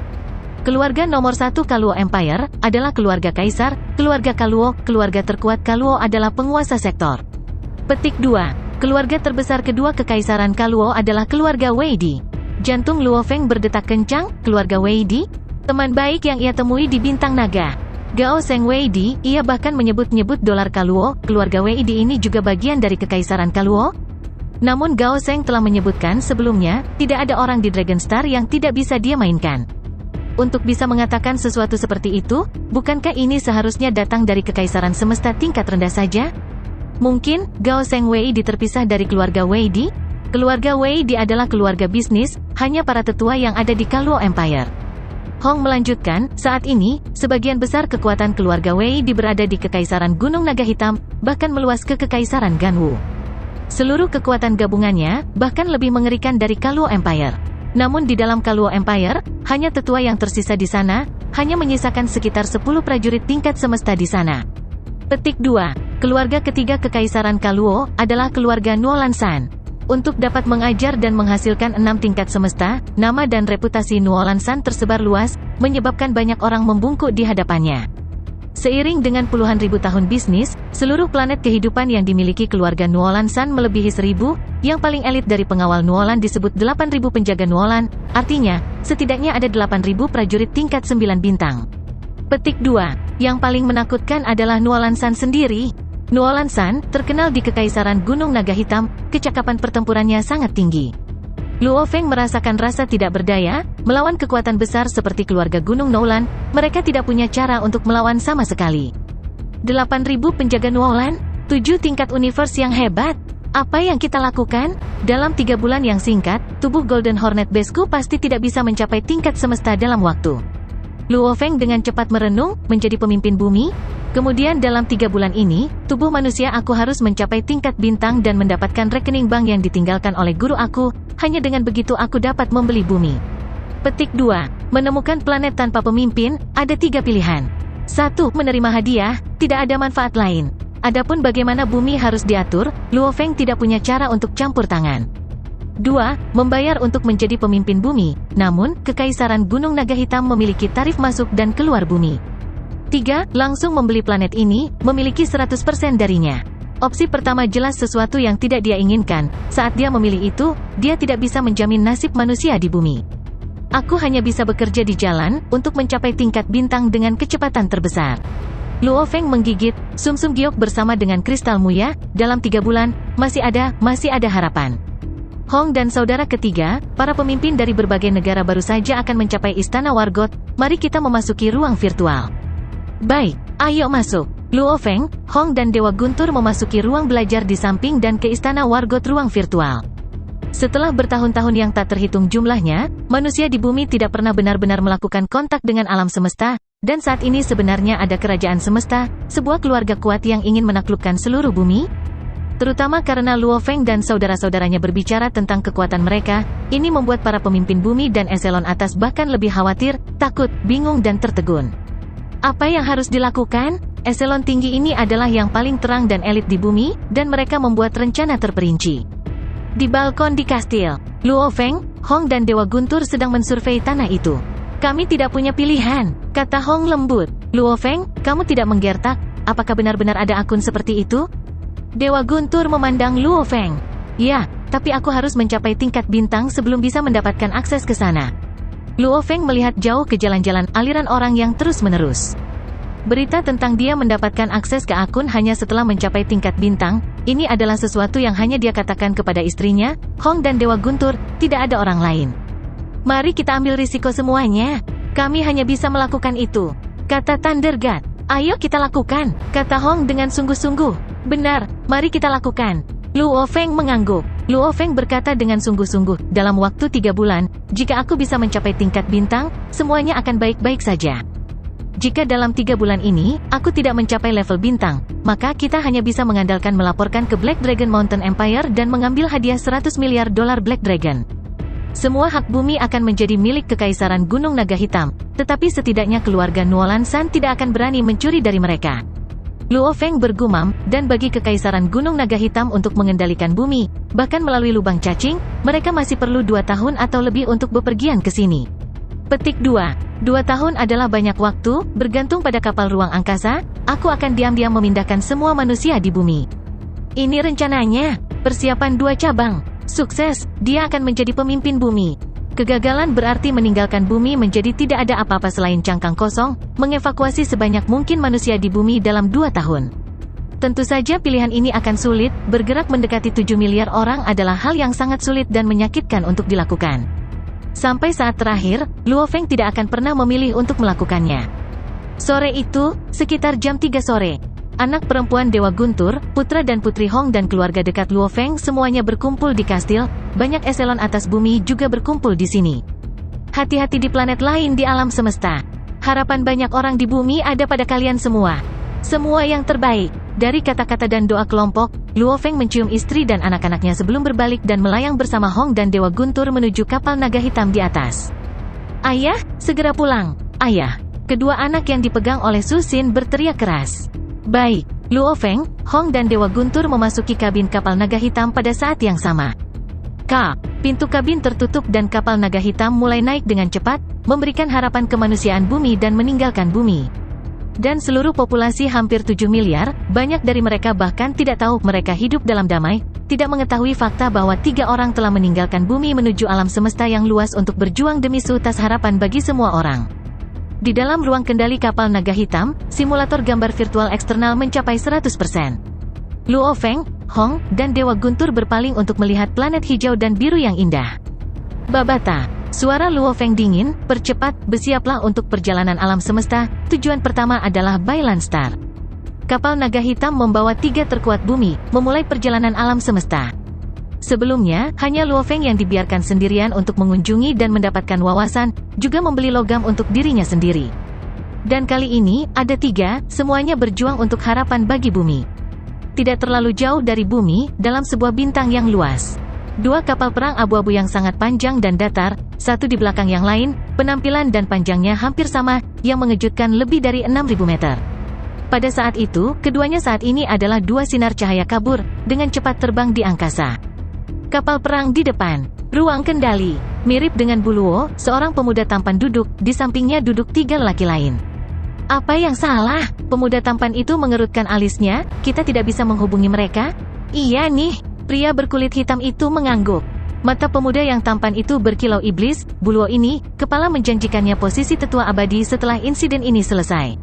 Keluarga nomor 1 Kaluo Empire, adalah keluarga Kaisar, keluarga Kaluo, keluarga terkuat Kaluo adalah penguasa sektor. Petik 2. Keluarga terbesar kedua Kekaisaran Kaluo adalah keluarga Weidi. Jantung Luo Feng berdetak kencang, keluarga Weidi? Teman baik yang ia temui di Bintang Naga. Gao Seng Weidi, ia bahkan menyebut-nyebut dolar Kaluo, keluarga Weidi ini juga bagian dari Kekaisaran Kaluo? Namun Gao Seng telah menyebutkan sebelumnya, tidak ada orang di Dragon Star yang tidak bisa dia mainkan. Untuk bisa mengatakan sesuatu seperti itu, bukankah ini seharusnya datang dari Kekaisaran Semesta tingkat rendah saja? Mungkin, Gao Seng Weidi terpisah dari keluarga Weidi? Keluarga Weidi adalah keluarga bisnis, hanya para tetua yang ada di Kaluo Empire. Hong melanjutkan, saat ini, sebagian besar kekuatan keluarga Weidi berada di Kekaisaran Gunung Naga Hitam, bahkan meluas ke Kekaisaran Ganwu. Seluruh kekuatan gabungannya, bahkan lebih mengerikan dari Kaluo Empire. Namun di dalam Kaluo Empire, hanya tetua yang tersisa di sana, hanya menyisakan sekitar 10 prajurit tingkat semesta di sana. Petik 2. Keluarga ketiga Kekaisaran Kaluo, adalah keluarga Nuolansan. Untuk dapat mengajar dan menghasilkan 6 tingkat semesta, nama dan reputasi Nuolansan tersebar luas, menyebabkan banyak orang membungkuk di hadapannya. Seiring dengan puluhan ribu tahun bisnis, seluruh planet kehidupan yang dimiliki keluarga Nuolansan melebihi 1000, yang paling elit dari pengawal Nuolan disebut 8.000 penjaga Nuolan, artinya, setidaknya ada 8.000 prajurit tingkat 9 bintang. Petik 2. Yang paling menakutkan adalah Nuolansan sendiri. Nuolansan, terkenal di Kekaisaran Gunung Naga Hitam, kecakapan pertempurannya sangat tinggi. Luo Feng merasakan rasa tidak berdaya, melawan kekuatan besar seperti keluarga Gunung Noulan, mereka tidak punya cara untuk melawan sama sekali. 8.000 penjaga Nuolan? 7 tingkat universe yang hebat? Apa yang kita lakukan? Dalam 3 bulan yang singkat, tubuh Golden Hornet Beast-ku pasti tidak bisa mencapai tingkat semesta dalam waktu. Luo Feng dengan cepat merenung, menjadi pemimpin bumi. Kemudian dalam 3 bulan ini, tubuh manusia aku harus mencapai tingkat bintang dan mendapatkan rekening bank yang ditinggalkan oleh guru aku, hanya dengan begitu aku dapat membeli bumi. Petik 2. Menemukan planet tanpa pemimpin, ada 3 pilihan. 1. Menerima hadiah, tidak ada manfaat lain. Adapun bagaimana bumi harus diatur, Luo Feng tidak punya cara untuk campur tangan. 2. Membayar untuk menjadi pemimpin bumi, namun, Kekaisaran Gunung Naga Hitam memiliki tarif masuk dan keluar bumi. 3. Langsung membeli planet ini, memiliki 100% darinya. Opsi pertama jelas sesuatu yang tidak dia inginkan. Saat dia memilih itu, dia tidak bisa menjamin nasib manusia di bumi. Aku hanya bisa bekerja di jalan, untuk mencapai tingkat bintang dengan kecepatan terbesar. Luo Feng menggigit, sumsum giok bersama dengan kristal Muya, dalam 3 bulan, masih ada harapan. Hong dan saudara ketiga, para pemimpin dari berbagai negara baru saja akan mencapai Istana Wargot, mari kita memasuki ruang virtual. Baik, ayo masuk. Luo Feng, Hong dan Dewa Guntur memasuki ruang belajar di samping dan ke Istana Wargot ruang virtual. Setelah bertahun-tahun yang tak terhitung jumlahnya, manusia di bumi tidak pernah benar-benar melakukan kontak dengan alam semesta, dan saat ini sebenarnya ada kerajaan semesta, sebuah keluarga kuat yang ingin menaklukkan seluruh bumi. Terutama karena Luo Feng dan saudara-saudaranya berbicara tentang kekuatan mereka, ini membuat para pemimpin bumi dan eselon atas bahkan lebih khawatir, takut, bingung dan tertegun. Apa yang harus dilakukan? Eselon tinggi ini adalah yang paling terang dan elit di bumi, dan mereka membuat rencana terperinci. Di balkon di kastil, Luo Feng, Hong dan Dewa Guntur sedang mensurvei tanah itu. Kami tidak punya pilihan, kata Hong lembut. Luo Feng, kamu tidak menggertak, apakah benar-benar ada akun seperti itu? Dewa Guntur memandang Luo Feng. Ya, tapi aku harus mencapai tingkat bintang sebelum bisa mendapatkan akses ke sana. Luo Feng melihat jauh ke jalan-jalan aliran orang yang terus-menerus. Berita tentang dia mendapatkan akses ke akun hanya setelah mencapai tingkat bintang, ini adalah sesuatu yang hanya dia katakan kepada istrinya, Hong dan Dewa Guntur, tidak ada orang lain. Mari kita ambil risiko semuanya. Kami hanya bisa melakukan itu, kata Thunder God. Ayo kita lakukan, kata Hong dengan sungguh-sungguh. Benar, mari kita lakukan. Luo Feng mengangguk. Luo Feng berkata dengan sungguh-sungguh, dalam waktu 3 bulan, jika aku bisa mencapai tingkat bintang, semuanya akan baik-baik saja. Jika dalam 3 bulan ini, aku tidak mencapai level bintang, maka kita hanya bisa mengandalkan melaporkan ke Black Dragon Mountain Empire dan mengambil hadiah $100 miliar Black Dragon. Semua hak bumi akan menjadi milik Kekaisaran Gunung Naga Hitam, tetapi setidaknya keluarga Nuolan San tidak akan berani mencuri dari mereka. Luo Feng bergumam, dan bagi Kekaisaran Gunung Naga Hitam untuk mengendalikan bumi, bahkan melalui lubang cacing, mereka masih perlu 2 tahun atau lebih untuk bepergian ke sini. Petik 2. 2 tahun adalah banyak waktu, bergantung pada kapal ruang angkasa, aku akan diam-diam memindahkan semua manusia di bumi. Ini rencananya, persiapan 2 cabang. Sukses, dia akan menjadi pemimpin bumi. Kegagalan berarti meninggalkan bumi menjadi tidak ada apa-apa selain cangkang kosong, mengevakuasi sebanyak mungkin manusia di bumi dalam 2 tahun. Tentu saja pilihan ini akan sulit, bergerak mendekati 7 miliar orang adalah hal yang sangat sulit dan menyakitkan untuk dilakukan. Sampai saat terakhir, Luo Feng tidak akan pernah memilih untuk melakukannya. Sore itu, sekitar jam 3 sore, anak perempuan Dewa Guntur, putra dan putri Hong dan keluarga dekat Luo Feng semuanya berkumpul di kastil, banyak eselon atas bumi juga berkumpul di sini. Hati-hati di planet lain di alam semesta. Harapan banyak orang di bumi ada pada kalian semua. Semua yang terbaik. Dari kata-kata dan doa kelompok, Luo Feng mencium istri dan anak-anaknya sebelum berbalik dan melayang bersama Hong dan Dewa Guntur menuju kapal naga hitam di atas. Ayah, segera pulang. Ayah. Kedua anak yang dipegang oleh Su Xin berteriak keras. Baik, Luo Feng, Hong dan Dewa Guntur memasuki kabin kapal naga hitam pada saat yang sama. Pintu kabin tertutup dan kapal naga hitam mulai naik dengan cepat, memberikan harapan kemanusiaan bumi dan meninggalkan bumi. Dan seluruh populasi hampir 7 miliar, banyak dari mereka bahkan tidak tahu mereka hidup dalam damai, tidak mengetahui fakta bahwa 3 orang telah meninggalkan bumi menuju alam semesta yang luas untuk berjuang demi sutas harapan bagi semua orang. Di dalam ruang kendali kapal naga hitam, simulator gambar virtual eksternal mencapai 100%. Luo Feng, Hong, dan Dewa Guntur berpaling untuk melihat planet hijau dan biru yang indah. Babata. Suara Luo Feng dingin, percepat, bersiaplah untuk perjalanan alam semesta, tujuan pertama adalah Bailan Star. Kapal naga hitam membawa 3 terkuat bumi, memulai perjalanan alam semesta. Sebelumnya, hanya Luo Feng yang dibiarkan sendirian untuk mengunjungi dan mendapatkan wawasan, juga membeli logam untuk dirinya sendiri. Dan kali ini, ada 3, semuanya berjuang untuk harapan bagi bumi. Tidak terlalu jauh dari bumi, dalam sebuah bintang yang luas. 2 kapal perang abu-abu yang sangat panjang dan datar, satu di belakang yang lain, penampilan dan panjangnya hampir sama, yang mengejutkan lebih dari 6.000 meter. Pada saat itu, keduanya saat ini adalah dua sinar cahaya kabur, dengan cepat terbang di angkasa. Kapal perang di depan. Ruang kendali. Mirip dengan Buluo, seorang pemuda tampan duduk, di sampingnya duduk 3 lelaki lain. Apa yang salah? Pemuda tampan itu mengerutkan alisnya, kita tidak bisa menghubungi mereka? Iya nih, pria berkulit hitam itu mengangguk. Mata pemuda yang tampan itu berkilau iblis, Buluo ini, kepala menjanjikannya posisi tetua abadi setelah insiden ini selesai.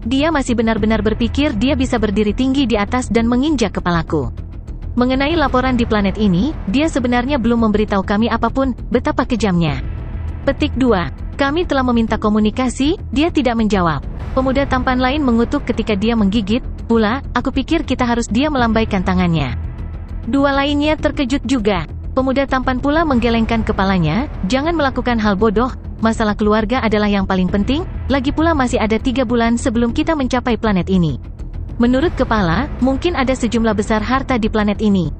Dia masih benar-benar berpikir dia bisa berdiri tinggi di atas dan menginjak kepalaku. Mengenai laporan di planet ini, dia sebenarnya belum memberitahu kami apapun, betapa kejamnya. Petik 2. Kami telah meminta komunikasi, dia tidak menjawab. Pemuda tampan lain mengutuk ketika dia menggigit, pula, aku pikir kita harus dia melambaikan tangannya. Dua lainnya terkejut juga. Pemuda tampan pula menggelengkan kepalanya, jangan melakukan hal bodoh, masalah keluarga adalah yang paling penting, lagi pula masih ada 3 bulan sebelum kita mencapai planet ini. Menurut kepala, mungkin ada sejumlah besar harta di planet ini.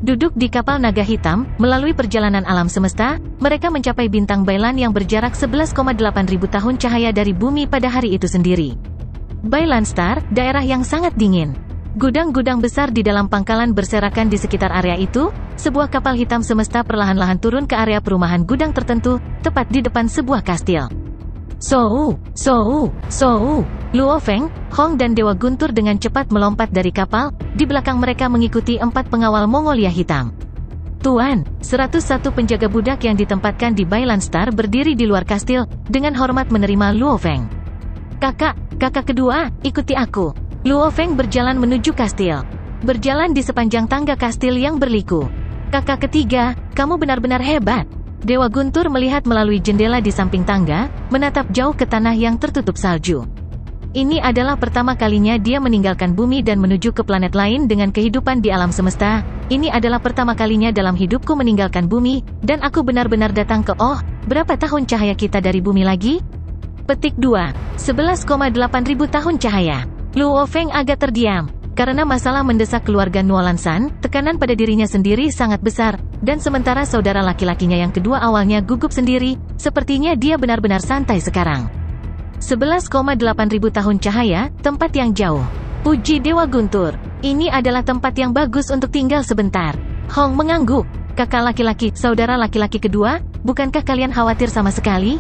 Duduk di kapal naga hitam, melalui perjalanan alam semesta, mereka mencapai bintang Bailan yang berjarak 11,8 ribu tahun cahaya dari bumi pada hari itu sendiri. Bailan Star, daerah yang sangat dingin. Gudang-gudang besar di dalam pangkalan berserakan di sekitar area itu, sebuah kapal hitam semesta perlahan-lahan turun ke area perumahan gudang tertentu, tepat di depan sebuah kastil. Luo Feng, Hong dan Dewa Guntur dengan cepat melompat dari kapal, di belakang mereka mengikuti 4 pengawal Mongolia hitam. Tuan, 101 penjaga budak yang ditempatkan di Bailan Star berdiri di luar kastil, dengan hormat menerima Luo Feng. Kakak kedua, ikuti aku. Luo Feng berjalan menuju kastil. Berjalan di sepanjang tangga kastil yang berliku. Kakak ketiga, kamu benar-benar hebat. Dewa Guntur melihat melalui jendela di samping tangga, menatap jauh ke tanah yang tertutup salju. Ini adalah pertama kalinya dia meninggalkan bumi dan menuju ke planet lain dengan kehidupan di alam semesta. Ini adalah pertama kalinya dalam hidupku meninggalkan bumi, dan aku benar-benar datang ke berapa tahun cahaya kita dari bumi lagi? Petik 2. 11,8 ribu tahun cahaya. Luo Feng agak terdiam. Karena masalah mendesak keluarga Nuolan San, tekanan pada dirinya sendiri sangat besar, dan sementara saudara laki-lakinya yang kedua awalnya gugup sendiri, sepertinya dia benar-benar santai sekarang. 11,8 ribu tahun cahaya, tempat yang jauh. Puji Dewa Guntur. Ini adalah tempat yang bagus untuk tinggal sebentar. Hong mengangguk. Kakak laki-laki, saudara laki-laki kedua, bukankah kalian khawatir sama sekali?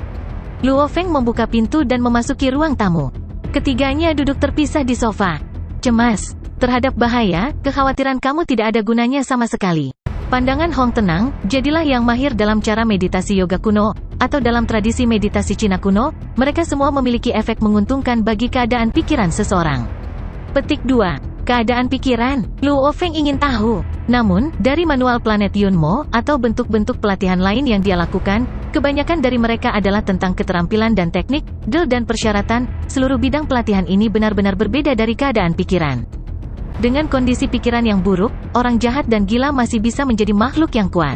Luo Feng membuka pintu dan memasuki ruang tamu. Ketiganya duduk terpisah di sofa. Cemas. Terhadap bahaya, kekhawatiran kamu tidak ada gunanya sama sekali. Pandangan Hong tenang, jadilah yang mahir dalam cara meditasi yoga kuno, atau dalam tradisi meditasi Cina kuno, mereka semua memiliki efek menguntungkan bagi keadaan pikiran seseorang. Petik 2. Keadaan pikiran, Luo Feng ingin tahu. Namun, dari manual planet Yunmo, atau bentuk-bentuk pelatihan lain yang dia lakukan, kebanyakan dari mereka adalah tentang keterampilan dan teknik, dan persyaratan, seluruh bidang pelatihan ini benar-benar berbeda dari keadaan pikiran. Dengan kondisi pikiran yang buruk, orang jahat dan gila masih bisa menjadi makhluk yang kuat.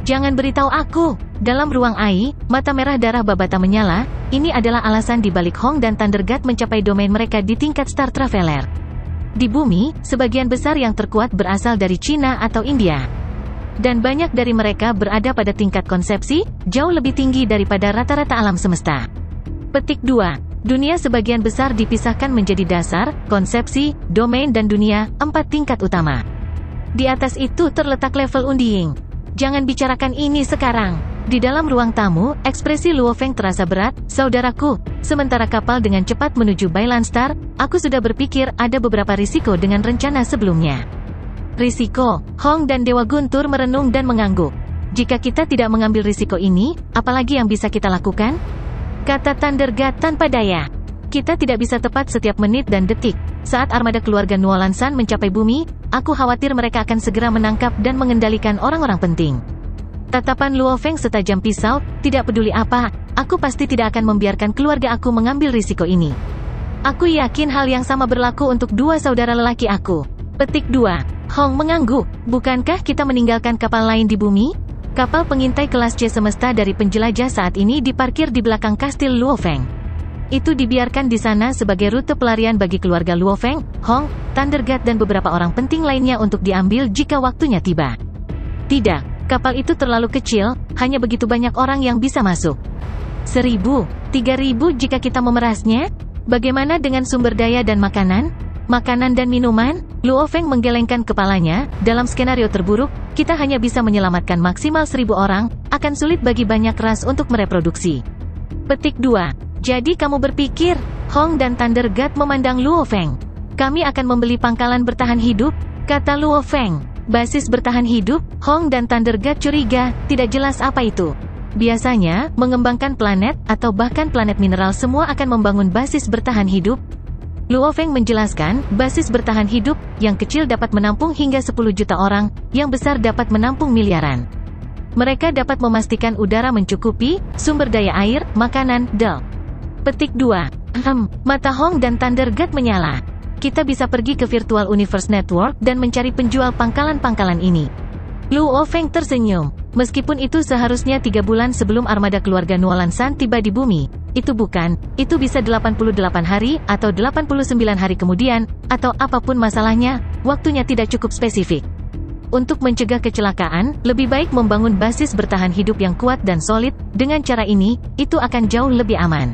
Jangan beritahu aku. Dalam ruang AI, mata merah darah Babata menyala. Ini adalah alasan di balik Hong dan Thundergat mencapai domain mereka di tingkat Star Traveler. Di bumi, sebagian besar yang terkuat berasal dari Cina atau India. Dan banyak dari mereka berada pada tingkat konsepsi, jauh lebih tinggi daripada rata-rata alam semesta. Petik 2. Dunia sebagian besar dipisahkan menjadi dasar, konsepsi, domain dan dunia, 4 tingkat utama. Di atas itu terletak level undying. Jangan bicarakan ini sekarang. Di dalam ruang tamu, ekspresi Luo Feng terasa berat. Saudaraku, sementara kapal dengan cepat menuju Bailan Star, aku sudah berpikir ada beberapa risiko dengan rencana sebelumnya. Risiko? Hong dan Dewa Guntur merenung dan mengangguk. Jika kita tidak mengambil risiko ini, apalagi yang bisa kita lakukan? Kata Thundergat tanpa daya. Kita tidak bisa tepat setiap menit dan detik. Saat armada keluarga Nuolan San mencapai bumi, aku khawatir mereka akan segera menangkap dan mengendalikan orang-orang penting. Tatapan Luo Feng setajam pisau, tidak peduli apa, aku pasti tidak akan membiarkan keluarga aku mengambil risiko ini. Aku yakin hal yang sama berlaku untuk 2 saudara lelaki aku. Petik 2. Hong mengangguk. Bukankah kita meninggalkan kapal lain di bumi? Kapal pengintai kelas C semesta dari penjelajah saat ini diparkir di belakang kastil Luo Feng. Itu dibiarkan di sana sebagai rute pelarian bagi keluarga Luo Feng, Hong, Thundergat dan beberapa orang penting lainnya untuk diambil jika waktunya tiba. Tidak, kapal itu terlalu kecil, hanya begitu banyak orang yang bisa masuk. 1.000, 3.000 jika kita memerasnya? Bagaimana dengan sumber daya dan makanan? Makanan dan minuman? Luo Feng menggelengkan kepalanya. Dalam skenario terburuk, kita hanya bisa menyelamatkan maksimal 1000 orang, akan sulit bagi banyak ras untuk mereproduksi. Petik 2. Jadi kamu berpikir, Hong dan Thunder God memandang Luo Feng. Kami akan membeli pangkalan bertahan hidup, kata Luo Feng. Basis bertahan hidup, Hong dan Thunder God curiga, tidak jelas apa itu. Biasanya, mengembangkan planet, atau bahkan planet mineral semua akan membangun basis bertahan hidup. Luo Feng menjelaskan, basis bertahan hidup, yang kecil dapat menampung hingga 10 juta orang, yang besar dapat menampung miliaran. Mereka dapat memastikan udara mencukupi, sumber daya air, makanan, Petik 2. Mata Hong dan Thunder God menyala. Kita bisa pergi ke Virtual Universe Network dan mencari penjual pangkalan-pangkalan ini. Luo Feng tersenyum. Meskipun itu seharusnya 3 bulan sebelum armada keluarga Nuolan San tiba di bumi, itu bisa 88 hari, atau 89 hari kemudian, atau apapun masalahnya, waktunya tidak cukup spesifik. Untuk mencegah kecelakaan, lebih baik membangun basis bertahan hidup yang kuat dan solid. Dengan cara ini, itu akan jauh lebih aman.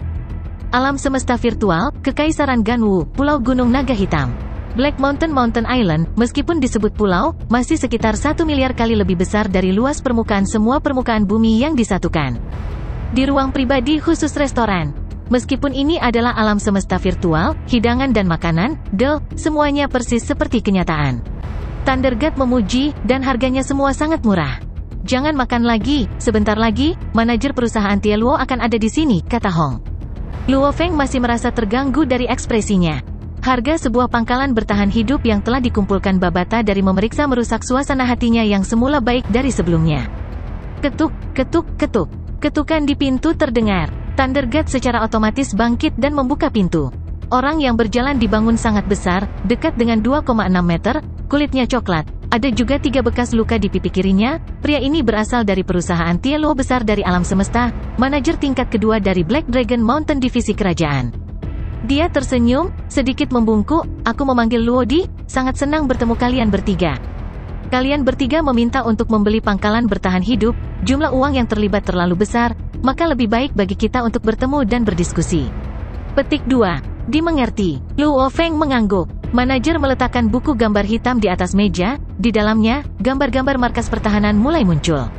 Alam semesta virtual, Kekaisaran Ganwu, Pulau Gunung Naga Hitam. Black Mountain Island, meskipun disebut pulau, masih sekitar 1 miliar kali lebih besar dari luas permukaan semua permukaan bumi yang disatukan. Di ruang pribadi khusus restoran. Meskipun ini adalah alam semesta virtual, hidangan dan makanan, semuanya persis seperti kenyataan. Thunder God memuji, dan harganya semua sangat murah. Jangan makan lagi, sebentar lagi, manajer perusahaan Tieluo akan ada di sini, kata Hong. Luo Feng masih merasa terganggu dari ekspresinya. Harga sebuah pangkalan bertahan hidup yang telah dikumpulkan Babata dari memeriksa merusak suasana hatinya yang semula baik dari sebelumnya. Ketuk, ketuk, ketuk. Ketukan di pintu terdengar. Thunder God secara otomatis bangkit dan membuka pintu. Orang yang berjalan di bangun sangat besar, dekat dengan 2,6 meter, kulitnya coklat. Ada juga 3 bekas luka di pipi kirinya. Pria ini berasal dari perusahaan Tieluo besar dari alam semesta, manajer tingkat kedua dari Black Dragon Mountain divisi kerajaan. Dia tersenyum, sedikit membungkuk. Aku memanggil Luo Di, sangat senang bertemu kalian bertiga. Kalian bertiga meminta untuk membeli pangkalan bertahan hidup, jumlah uang yang terlibat terlalu besar, maka lebih baik bagi kita untuk bertemu dan berdiskusi. Petik 2. Dimengerti. Luo Feng mengangguk. Manajer meletakkan buku gambar hitam di atas meja, di dalamnya, gambar-gambar markas pertahanan mulai muncul.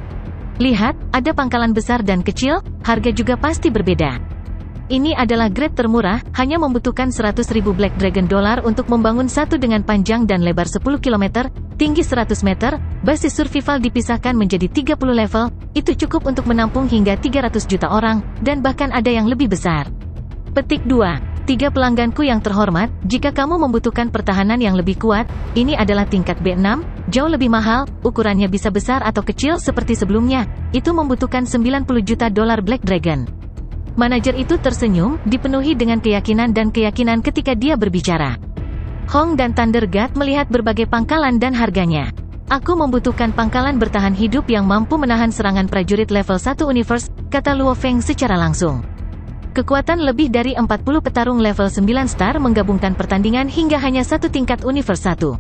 Lihat, ada pangkalan besar dan kecil, harga juga pasti berbeda. Ini adalah grade termurah, hanya membutuhkan 100.000 Black Dragon dollar untuk membangun satu dengan panjang dan lebar 10 km, tinggi 100 meter, basis survival dipisahkan menjadi 30 level, itu cukup untuk menampung hingga 300 juta orang, dan bahkan ada yang lebih besar. Petik 2. 3 pelangganku yang terhormat, jika kamu membutuhkan pertahanan yang lebih kuat, ini adalah tingkat B6, jauh lebih mahal, ukurannya bisa besar atau kecil seperti sebelumnya, itu membutuhkan 90 juta dolar Black Dragon. Manajer itu tersenyum, dipenuhi dengan keyakinan ketika dia berbicara. Hong dan Thunder God melihat berbagai pangkalan dan harganya. Aku membutuhkan pangkalan bertahan hidup yang mampu menahan serangan prajurit level 1 universe, kata Luo Feng secara langsung. Kekuatan lebih dari 40 petarung level 9 star menggabungkan pertandingan hingga hanya satu tingkat universe 1.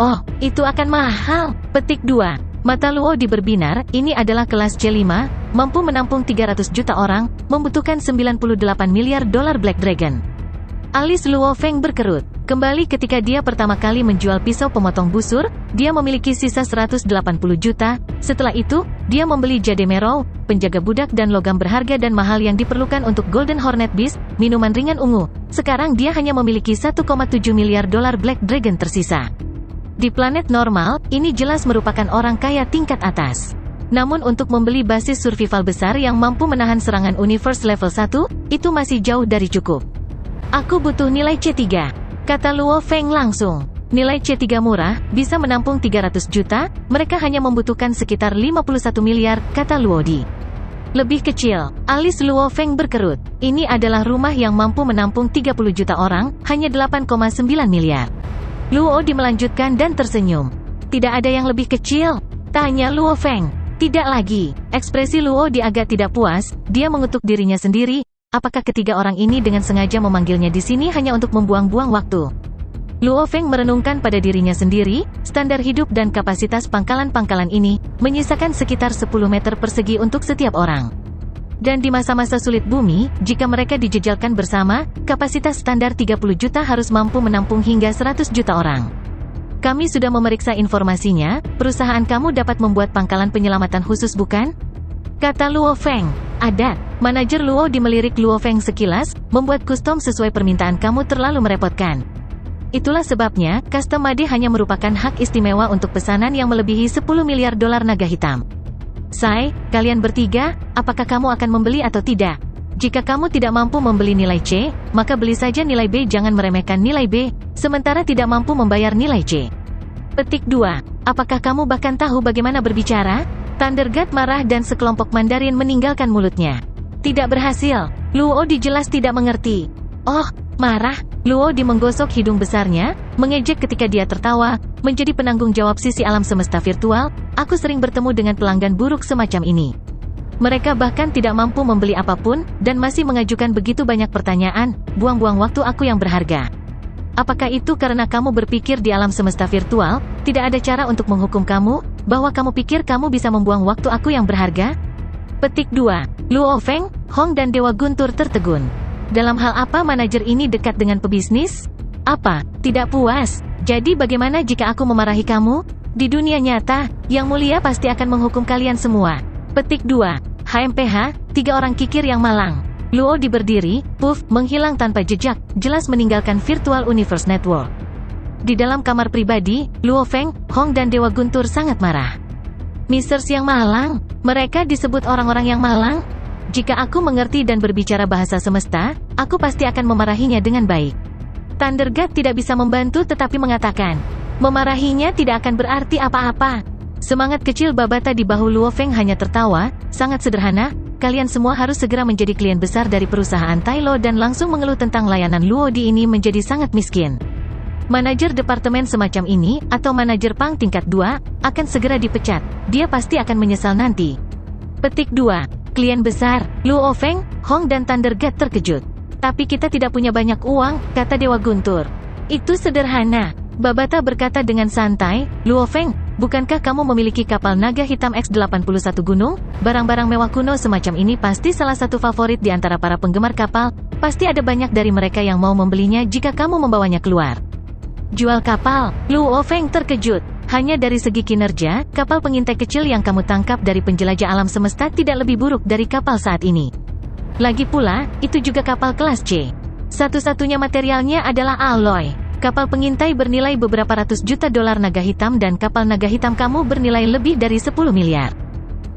Oh, itu akan mahal. Petik 2. Mata Luo Di berbinar, ini adalah kelas C5, mampu menampung 300 juta orang, membutuhkan 98 miliar dolar Black Dragon. Alis Luo Feng berkerut. Kembali ketika dia pertama kali menjual pisau pemotong busur, dia memiliki sisa 180 juta. Setelah itu, dia membeli Jade Merrow, penjaga budak dan logam berharga dan mahal yang diperlukan untuk Golden Hornet Beast, minuman ringan ungu. Sekarang dia hanya memiliki 1,7 miliar dolar Black Dragon tersisa. Di planet normal, ini jelas merupakan orang kaya tingkat atas. Namun untuk membeli basis survival besar yang mampu menahan serangan universe level 1, itu masih jauh dari cukup. Aku butuh nilai C3, kata Luo Feng langsung. Nilai C3 murah, bisa menampung 300 juta, mereka hanya membutuhkan sekitar 51 miliar, kata Luo Di. Lebih kecil, alis Luo Feng berkerut. Ini adalah rumah yang mampu menampung 30 juta orang, hanya 8,9 miliar. Luo Di melanjutkan dan tersenyum. Tidak ada yang lebih kecil? Tanya Luo Feng. Tidak lagi. Ekspresi Luo Di agak tidak puas, dia mengutuk dirinya sendiri. Apakah ketiga orang ini dengan sengaja memanggilnya di sini hanya untuk membuang-buang waktu? Luo Feng merenungkan pada dirinya sendiri, standar hidup dan kapasitas pangkalan-pangkalan ini, menyisakan sekitar 10 meter persegi untuk setiap orang. Dan di masa-masa sulit bumi, jika mereka dijejalkan bersama, kapasitas standar 30 juta harus mampu menampung hingga 100 juta orang. Kami sudah memeriksa informasinya, perusahaan kamu dapat membuat pangkalan penyelamatan khusus bukan? Kata Luo Feng. Ada. Manajer Luo melirik Luo Feng sekilas, membuat custom sesuai permintaan kamu terlalu merepotkan. Itulah sebabnya, custom made hanya merupakan hak istimewa untuk pesanan yang melebihi 10 miliar dolar naga hitam. Sai, kalian bertiga, apakah kamu akan membeli atau tidak? Jika kamu tidak mampu membeli nilai C, maka beli saja nilai B. Jangan meremehkan nilai B, sementara tidak mampu membayar nilai C. Petik 2. Apakah kamu bahkan tahu bagaimana berbicara? Thundergat marah dan sekelompok Mandarin meninggalkan mulutnya. Tidak berhasil. Luo jelas tidak mengerti. Oh, marah. Luo menggosok hidung besarnya, mengejek ketika dia tertawa, menjadi penanggung jawab sisi alam semesta virtual. Aku sering bertemu dengan pelanggan buruk semacam ini. Mereka bahkan tidak mampu membeli apapun, dan masih mengajukan begitu banyak pertanyaan, buang-buang waktu aku yang berharga. Apakah itu karena kamu berpikir di alam semesta virtual, tidak ada cara untuk menghukum kamu, bahwa kamu pikir kamu bisa membuang waktu aku yang berharga? Petik 2. Luo Feng, Hong dan Dewa Guntur tertegun. Dalam hal apa manajer ini dekat dengan pebisnis? Apa? Tidak puas? Jadi bagaimana jika aku memarahi kamu? Di dunia nyata, Yang Mulia pasti akan menghukum kalian semua. Petik 2. HMPH, 3 orang kikir yang malang. Luo berdiri, puff, menghilang tanpa jejak, jelas meninggalkan Virtual Universe Network. Di dalam kamar pribadi, Luo Feng, Hong dan Dewa Guntur sangat marah. Misters yang malang? Mereka disebut orang-orang yang malang? Jika aku mengerti dan berbicara bahasa semesta, aku pasti akan memarahinya dengan baik. Thundergat tidak bisa membantu tetapi mengatakan, memarahinya tidak akan berarti apa-apa. Semangat kecil Babata di bahu Luo Feng hanya tertawa, sangat sederhana, kalian semua harus segera menjadi klien besar dari perusahaan Tailo dan langsung mengeluh tentang layanan Luo ini menjadi sangat miskin. Manajer departemen semacam ini, atau manajer pang tingkat 2, akan segera dipecat, dia pasti akan menyesal nanti. Petik 2. Klien besar, Luo Feng, Hong dan Thundergat terkejut. Tapi kita tidak punya banyak uang, kata Dewa Guntur. Itu sederhana. Babata berkata dengan santai, Luo Feng, bukankah kamu memiliki kapal naga hitam X-81 gunung? Barang-barang mewah kuno semacam ini pasti salah satu favorit di antara para penggemar kapal, pasti ada banyak dari mereka yang mau membelinya jika kamu membawanya keluar. Jual kapal? Luo Feng terkejut. Hanya dari segi kinerja, kapal pengintai kecil yang kamu tangkap dari penjelajah alam semesta tidak lebih buruk dari kapal saat ini. Lagi pula, itu juga kapal kelas C. Satu-satunya materialnya adalah alloy. Kapal pengintai bernilai beberapa ratus juta dolar naga hitam dan kapal naga hitam kamu bernilai lebih dari 10 miliar.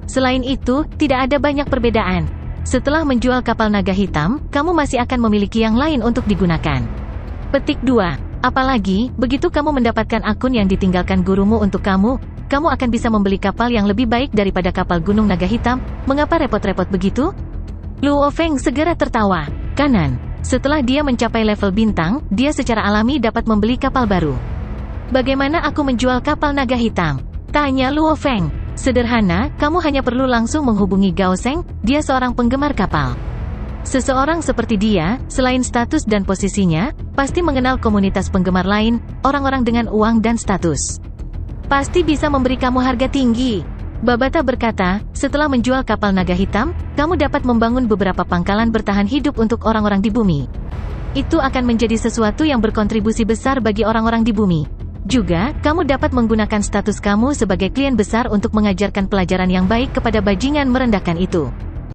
Selain itu, tidak ada banyak perbedaan. Setelah menjual kapal naga hitam, kamu masih akan memiliki yang lain untuk digunakan. Petik 2. Apalagi, begitu kamu mendapatkan akun yang ditinggalkan gurumu untuk kamu akan bisa membeli kapal yang lebih baik daripada kapal gunung naga hitam. Mengapa repot-repot begitu? Luo Feng segera tertawa. Kanan. Setelah dia mencapai level bintang, dia secara alami dapat membeli kapal baru. Bagaimana aku menjual kapal naga hitam? Tanya Luo Feng. Sederhana, kamu hanya perlu langsung menghubungi Gao Sheng, dia seorang penggemar kapal. Seseorang seperti dia, selain status dan posisinya, pasti mengenal komunitas penggemar lain, orang-orang dengan uang dan status. Pasti bisa memberi kamu harga tinggi. Babata berkata, setelah menjual kapal naga hitam, kamu dapat membangun beberapa pangkalan bertahan hidup untuk orang-orang di bumi. Itu akan menjadi sesuatu yang berkontribusi besar bagi orang-orang di bumi. Juga, kamu dapat menggunakan status kamu sebagai klien besar untuk mengajarkan pelajaran yang baik kepada bajingan merendahkan itu.